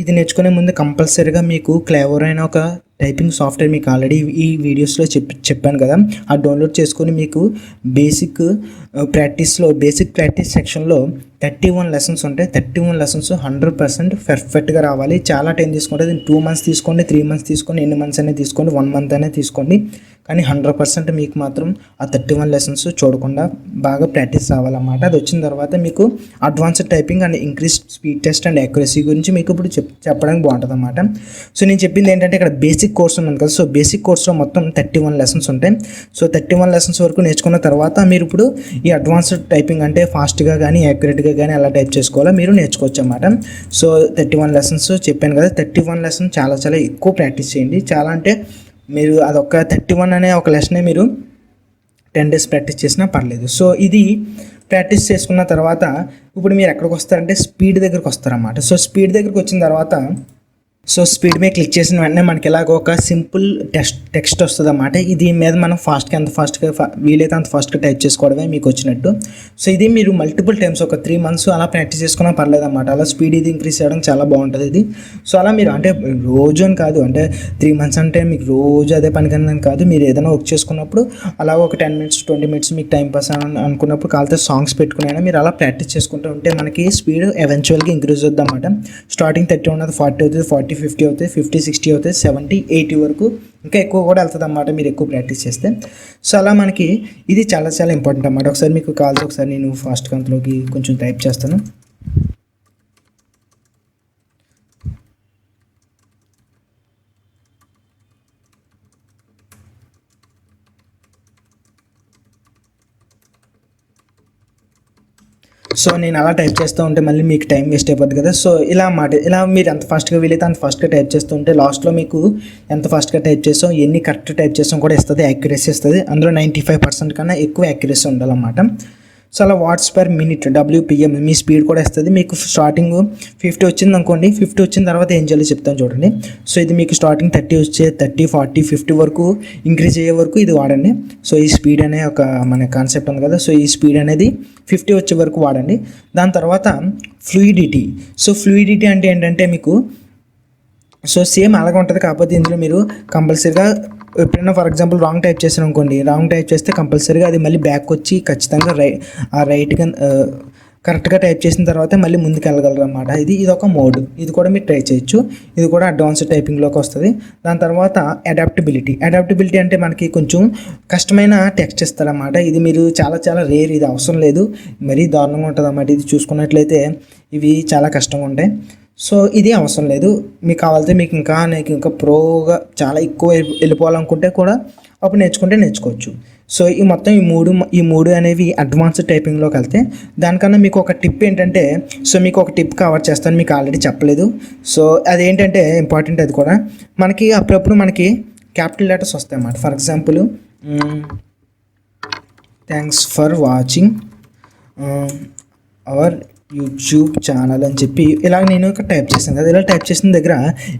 ఇది నేర్చుకునే ముందు కంపల్సరీగా మీకు క్లేవర్ అయిన ఒక టైపింగ్ సాఫ్ట్వేర్ మీకు ఆల్రెడీ ఈ వీడియోస్లో చెప్పాను కదా, ఆ డౌన్లోడ్ చేసుకొని మీకు బేసిక్ ప్రాక్టీస్ సెక్షన్లో 31 లెసన్స్ ఉంటాయి. 31 లెసన్స్ 100% పర్ఫెక్ట్గా రావాలి. చాలా టైం తీసుకుంటుంది. 2 months తీసుకోండి, 3 months తీసుకోండి, ఎన్ని మంత్స్ అనేది తీసుకోండి, 1 month అనేది తీసుకోండి, కానీ 100% మీకు మాత్రం ఆ 31 లెసన్స్ చూడకుండా బాగా ప్రాక్టీస్ రావాలన్నమాట. అది వచ్చిన తర్వాత మీకు advanced typing and increase speed test and accuracy గురించి మీకు ఇప్పుడు చెప్పడానికి బాగుంటుంది అన్నమాట. సో నేను చెప్పింది ఏంటంటే ఇక్కడ బేసిక్ కోర్స్ ఉన్నాను కదా, సో బేసిక్ కోర్స్లో మొత్తం 31 లెసన్స్ ఉంటాయి. సో 31 లెసన్స్ వరకు నేర్చుకున్న తర్వాత మీరు ఇప్పుడు ఈ అడ్వాన్స్డ్ టైపింగ్ అంటే ఫాస్ట్గా కానీ యాక్యురేట్గా కానీ ఎలా టైప్ చేసుకోవాలో మీరు నేర్చుకోవచ్చు అన్నమాట. సో 31 లెసన్స్ చెప్పాను కదా, 31 లెసన్ చాలా ఎక్కువ ప్రాక్టీస్ చేయండి. చాలా అంటే మీరు అదొక 31 అనే ఒక లెసనే మీరు 10 days ప్రాక్టీస్ చేసినా పర్లేదు. సో ఇది ప్రాక్టీస్ చేసుకున్న తర్వాత ఇప్పుడు మీరు ఎక్కడికి వస్తారంటే స్పీడ్ దగ్గరికి వస్తారన్నమాట. సో స్పీడ్ దగ్గరికి వచ్చిన తర్వాత సో స్పీడ్ మీద క్లిక్ చేసిన వెంటనే మనకి ఇలాగ ఒక సింపుల్ టెక్స్ట్ వస్తుంది అన్నమాట. ఇది మీద మనం ఎంత ఫాస్ట్గా వీలైతే అంత ఫాస్ట్గా టైప్ చేసుకోవడమే మీకు వచ్చినట్టు. సో ఇది మీరు మల్టిపుల్ టైమ్స్ ఒక 3 months అలా ప్రాక్టీస్ చేసుకున్నా పర్లేదు అన్నమాట. అలా స్పీడ్ ఇది ఇంక్రీజ్ చేయడం చాలా బాగుంటుంది ఇది. సో అలా మీరు అంటే రోజు అని కాదు, అంటే 3 months అంటే మీకు రోజు అదే పని కానీ కాదు, మీరు ఏదైనా వర్క్ చేసుకున్నప్పుడు అలా ఒక 10 minutes 20 minutes మీకు టైం పాస్ అనుకున్నప్పుడు కాలితే సాంగ్స్ పెట్టుకుని మీరు అలా ప్రాక్టీస్ చేసుకుంటూ ఉంటే మనకి స్పీడ్ ఎవెన్చువల్గా ఇంక్రీజ్ అవుతుంది అన్నమాట. స్టార్టింగ్ 30 ఉన్నది 40 అవుతుంది, 40 50 అవుతుంది, 50 60 అవుతుంది, 70 80 వరకు ఇంకా ఎక్కువ కూడా వెళ్తుంది అన్నమాట మీరు ఎక్కువ ప్రాక్టీస్ చేస్తే. సో అలా మనకి ఇది చాలా ఇంపార్టెంట్ అన్నమాట. ఒకసారి మీకు కాల్స్ ఒకసారి నేను ఫాస్ట్గా అంతలోకి కొంచెం టైప్ చేస్తాను. సో నేను అలా టైప్ చేస్తూ ఉంటే మళ్ళీ మీకు టైం వేస్ట్ అయిపోద్ది కదా. సో ఇలా మీరు ఎంత ఫాస్ట్గా వీలైతే అంత ఫాస్ట్గా టైప్ చేస్తూ ఉంటే లాస్ట్లో మీకు ఎంత ఫాస్ట్గా టైప్ చేస్తాం, ఎన్ని కరెక్ట్ టైప్ చేస్తాం కూడా ఇస్తుంది, యాక్యురసీ ఇస్తుంది. అందులో 95% కన్నా ఎక్కువ యాక్యురసీ ఉండాలన్నమాట. సో అలా వాట్స్ పర్ మినిట్ WPM మీ స్పీడ్ కూడా ఇస్తుంది. మీకు స్టార్టింగ్ 50 వచ్చింది అనుకోండి, 50 వచ్చిన తర్వాత ఏం చేయాలో చెప్తాను చూడండి. సో ఇది మీకు స్టార్టింగ్ 30 వచ్చే 30 40 50 వరకు ఇంక్రీజ్ అయ్యే వరకు ఇది వాడండి. సో ఈ స్పీడ్ అనే ఒక మన కాన్సెప్ట్ ఉంది కదా, సో ఈ స్పీడ్ అనేది 50 వచ్చే వరకు వాడండి. దాని తర్వాత ఫ్లూయిడిటీ. సో ఫ్లూయిడిటీ అంటే ఏంటంటే మీకు సో సేమ్ అలాగే ఉంటుంది, కాకపోతే ఇందులో మీరు కంపల్సరీగా ఎప్పుడైనా ఫర్ ఎగ్జాంపుల్ రాంగ్ టైప్ చేసాను అనుకోండి, రాంగ్ టైప్ చేస్తే కంపల్సరీగా అది మళ్ళీ బ్యాక్ వచ్చి ఖచ్చితంగా రైట్గా కరెక్ట్గా టైప్ చేసిన తర్వాత మళ్ళీ ముందుకు వెళ్ళగలరు అన్నమాట. ఇది ఒక మోడ్, ఇది కూడా మీరు ట్రై చేయొచ్చు. ఇది కూడా అడ్వాన్స్డ్ టైపింగ్లోకి వస్తుంది. దాని తర్వాత అడాప్టబిలిటీ అంటే మనకి కొంచెం కష్టమైన టెక్స్ట్ ఇస్తారన్నమాట. ఇది మీరు చాలా రేర్, ఇది అవసరం లేదు, మరీ దారుణంగా ఉంటుంది అన్నమాట. ఇది చూసుకున్నట్లయితే ఇవి చాలా కష్టంగా ఉంటాయి. సో ఇది అవసరం లేదు. మీకు కావాలంటే మీకు ఇంకా ప్రోగా చాలా ఎక్కువ వెళ్ళిపోవాలనుకుంటే కూడా అప్పుడు నేర్చుకోవచ్చు. సో ఈ మూడు అనేవి అడ్వాన్స్డ్ టైపింగ్లోకి వెళ్తే దానికన్నా మీకు ఒక టిప్ ఏంటంటే, సో మీకు ఒక టిప్ కవర్ చేస్తాను, మీకు ఆల్రెడీ చెప్పలేదు. సో అదేంటంటే ఇంపార్టెంట్, అది కూడా మనకి అప్పుడప్పుడు మనకి క్యాపిటల్ లెటర్స్ వస్తాయి అన్నమాట. For example thanks for watching our YouTube channel అని చెప్పి ఇలాగ నేను ఇక్కడ టైప్ చేశాను కదా. ఇలా టైప్ చేసిన దగ్గర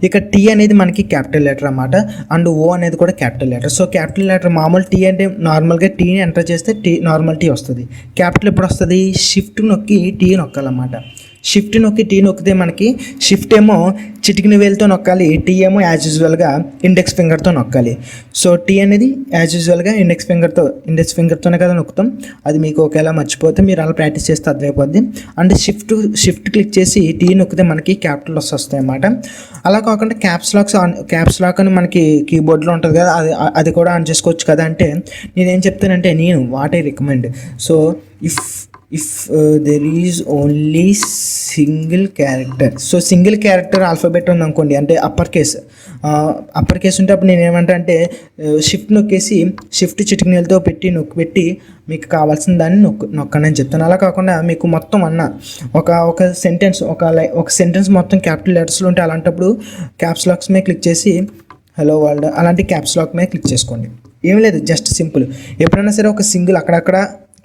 ఇక్కడ T అనేది మనకి క్యాపిటల్ లెటర్ అన్నమాట, అండ్ O అనేది కూడా capital letter. So capital letter మామూలు T అంటే నార్మల్గా Tని ఎంటర్ చేస్తే నార్మల్ T వస్తుంది. క్యాపిటల్ ఎప్పుడు వస్తుంది, షిఫ్ట్ నొక్కి T నొక్కాలన్నమాట. షిఫ్ట్ నొక్కి T నొక్కితే మనకి షిఫ్ట్ ఏమో చిటికిన వేలుతో నొక్కాలి, T ఏమో యాజ్ యూజువల్గా ఇండెక్స్ ఫింగర్తో నొక్కాలి. సో T అనేది యాజ్ యూజువల్గా ఇండెక్స్ ఫింగర్తోనే కదా నొక్కుతాం. అది మీకు ఒకవేళ మర్చిపోతే మీరు అలా ప్రాక్టీస్ చేస్తే అర్థమైపోద్ది. అండ్ షిఫ్ట్ క్లిక్ చేసి T నొక్కితే మనకి క్యాపిటల్ వస్తాయి అన్నమాట. అలా కాకుండా క్యాప్స్ లాక్ అని మనకి కీబోర్డ్లో ఉంటుంది కదా, అది కూడా ఆన్ చేసుకోవచ్చు కదా. అంటే నేనేం చెప్తానంటే what I recommend, so if there is only single character, so single character alphabet ఉంది అనుకోండి, అంటే అప్పర్ కేస్ ఉంటే అప్పుడు నేను ఏమంటా అంటే షిఫ్ట్ నొక్కేసి షిఫ్ట్ చిటికినీలతో పెట్టి మీకు కావాల్సిన దాన్ని నొక్కండి అని చెప్తాను. అలా కాకుండా మీకు మొత్తం ఒక సెంటెన్స్ మొత్తం క్యాపిటల్ లెటర్స్లో ఉంటే అలాంటప్పుడు క్యాప్స్ లాక్స్ మీద క్లిక్ చేసి హలో వరల్డ్ అలాంటి క్యాప్స్ లాక్ మీద క్లిక్ చేసుకోండి. ఏం లేదు, జస్ట్ సింపుల్. ఎప్పుడైనా సరే ఒక సింగిల్ అక్కడక్కడ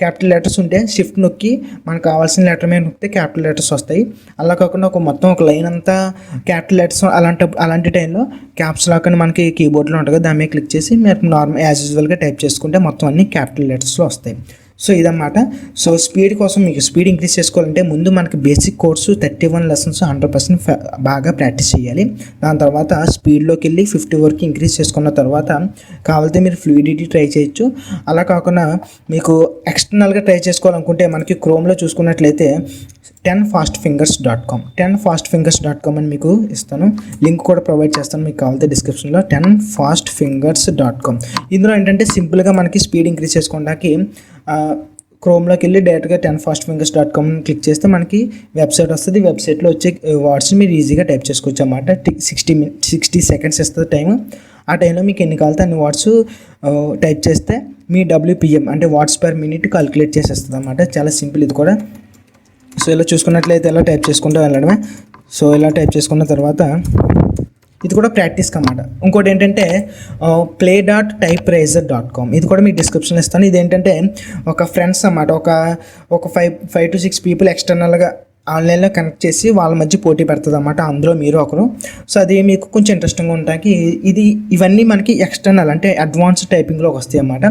క్యాపిటల్ లెటర్స్ ఉంటే షిఫ్ట్ నొక్కి మనకు కావాల్సిన లెటర్ మీద నొక్కితే క్యాపిటల్ లెటర్స్ వస్తాయి. అలా కాకుండా మొత్తం ఒక లైన్ అంతా క్యాపిటల్ లెటర్స్ అలాంటి టైంలో క్యాప్స్ లాక్ అని మనకి కీబోర్డ్లో ఉంటుంది, దాని మీద క్లిక్ చేసి మీరు నార్మల్ యాజ్ యూజువల్గా టైప్ చేసుకుంటే మొత్తం అన్ని క్యాపిటల్ లెటర్స్లో వస్తాయి. సో ఇదన్నమాట. సో స్పీడ్ కోసం మీకు స్పీడ్ ఇంక్రీజ్ చేసుకోవాలంటే ముందు మనకి బేసిక్ కోర్సు 31 లెసన్స్ 100% బాగా ప్రాక్టీస్ చేయాలి. దాని తర్వాత స్పీడ్లోకి వెళ్ళి 50 వరకు ఇంక్రీజ్ చేసుకున్న తర్వాత కావాలంటే మీరు ఫ్లూయిడిటీ ట్రై చేయొచ్చు. అలా కాకుండా మీకు ఎక్స్టర్నల్గా ట్రై చేసుకోవాలనుకుంటే మనకి క్రోమ్లో చూసుకున్నట్లయితే 10fastfingers.com 10fastfingers.com అని మీకు ఇస్తాను, లింక్ కూడా ప్రొవైడ్ చేస్తాను మీకు కావాలంటే డిస్క్రిప్షన్లో. 10fastfingers.com. ఇందులో ఏంటంటే సింపుల్గా మనకి స్పీడ్ ఇంక్రీజ్ చేసుకోవడానికి క్రోమ్లోకి వెళ్ళి డైరెక్ట్గా 10fastfingers.com క్లిక్ చేస్తే మనకి వెబ్సైట్ వస్తుంది. వెబ్సైట్లో వచ్చే వర్డ్స్ మీరు ఈజీగా టైప్ చేసుకోవచ్చు అన్నమాట. 60 సెకండ్స్ ఇస్తుంది టైం. ఆ టైంలో మీకు ఎన్ని కావాలితే అన్ని వర్డ్స్ టైప్ చేస్తే మీ WPM అంటే వాట్స్ పర్ మినిట్ కాలిక్యులేట్ చేసేస్తుంది అన్నమాట. చాలా సింపుల్ ఇది కూడా. సో ఇలా చూసుకున్నట్లయితే ఇలా టైప్ చేసుకుంటూ వెళ్ళడమే. సో ఇలా టైప్ చేసుకున్న తర్వాత ఇది కూడా ప్రాక్టీస్కి అన్నమాట. ఇంకోటి ఏంటంటే play.typeriser.com, ఇది కూడా మీకు డిస్క్రిప్షన్లో ఇస్తాను. ఇదేంటంటే ఒక ఫ్రెండ్స్ అన్నమాట, ఒక 5 to 6 పీపుల్ ఎక్స్టర్నల్గా ఆన్లైన్లో కనెక్ట్ చేసి వాళ్ళ మధ్య పోటీ పెడుతుంది అన్నమాట, అందులో మీరు ఒకరు. సో అది మీకు కొంచెం ఇంట్రెస్టింగ్గా ఉంటాయి. ఇవన్నీ మనకి ఎక్స్టర్నల్ అంటే అడ్వాన్స్డ్ టైపింగ్లోకి వస్తాయి అన్నమాట.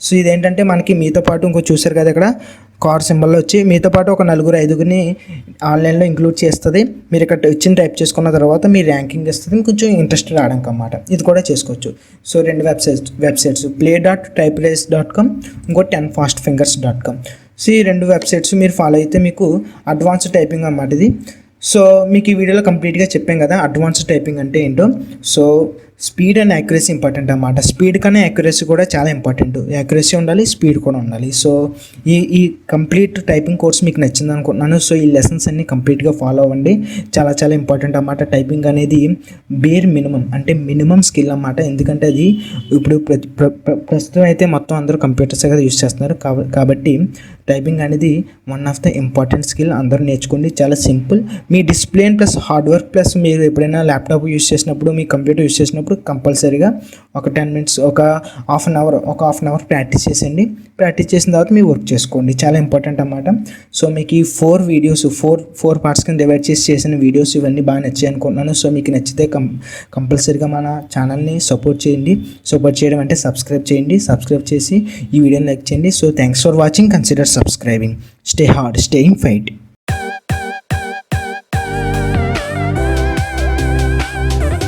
సో ఇదేంటంటే మనకి మీతో పాటు ఇంకో చూసారు కదా ఇక్కడ కార్ సింబల్లో వచ్చి మీతో పాటు ఒక 4-5 ఆన్లైన్లో ఇంక్లూడ్ చేస్తుంది. మీరు ఇక్కడ వచ్చిన టైప్ చేసుకున్న తర్వాత మీ ర్యాంకింగ్ ఇస్తుంది, కొంచెం ఇంట్రెస్ట్ రావడానికి అన్నమాట. ఇది కూడా చేసుకోవచ్చు. సో 2 వెబ్సైట్స్ play.typeriser.com, ఇంకో 10fastfingers.com. సో ఈ 2 వెబ్సైట్స్ మీరు ఫాలో అయితే మీకు అడ్వాన్స్డ్ టైపింగ్ అన్నమాట ఇది. సో మీకు ఈ వీడియోలో కంప్లీట్గా చెప్పాం కదా అడ్వాన్స్డ్ టైపింగ్ అంటే ఏంటో. So speed and accuracy important అన్నమాట. స్పీడ్ కన్నా యాక్యురసీ కూడా చాలా ఇంపార్టెంట్. యాక్యురసీ ఉండాలి, స్పీడ్ కూడా ఉండాలి. సో ఈ కంప్లీట్ టైపింగ్ కోర్స్ మీకు నచ్చింది అనుకుంటున్నాను. సో ఈ లెసన్స్ అన్ని కంప్లీట్గా ఫాలో అవ్వండి. చాలా చాలా ఇంపార్టెంట్ అన్నమాట. టైపింగ్ అనేది బేర్ మినిమం అంటే మినిమం స్కిల్ అన్నమాట. ఎందుకంటే అది ఇప్పుడు ప్రస్తుతం అయితే మొత్తం అందరూ కంప్యూటర్సే కదా యూజ్ చేస్తున్నారు. కాబట్టి టైపింగ్ అనేది one of the important skill. అందరూ నేర్చుకోండి. చాలా సింపుల్. మీ discipline plus hard work plus మీరు ఎప్పుడైనా ల్యాప్టాప్ యూజ్ చేసినప్పుడు మీ కంప్యూటర్ యూజ్ చేసినప్పుడు కంపల్సరీగా ఒక 10 minutes ఒక హాఫ్ అన్ అవర్ ప్రాక్టీస్ చేసేయండి. ప్రాక్టీస్ చేసిన తర్వాత మీరు వర్క్ చేసుకోండి. చాలా ఇంపార్టెంట్ అన్నమాట. సో మీకు ఈ 4 వీడియోస్ 4 పార్ట్స్ కింద డివైడ్ చేసిన వీడియోస్ ఇవన్నీ బాగా నచ్చాయి అనుకుంటున్నాను. సో మీకు నచ్చితే కంపల్సరీగా మన ఛానల్ని సపోర్ట్ చేయండి. సపోర్ట్ చేయడం అంటే సబ్స్క్రైబ్ చేయండి. సబ్స్క్రైబ్ చేసి ఈ వీడియోని లైక్ చేయండి. So thanks for watching. Consider subscribing. Stay hard, stay in fight.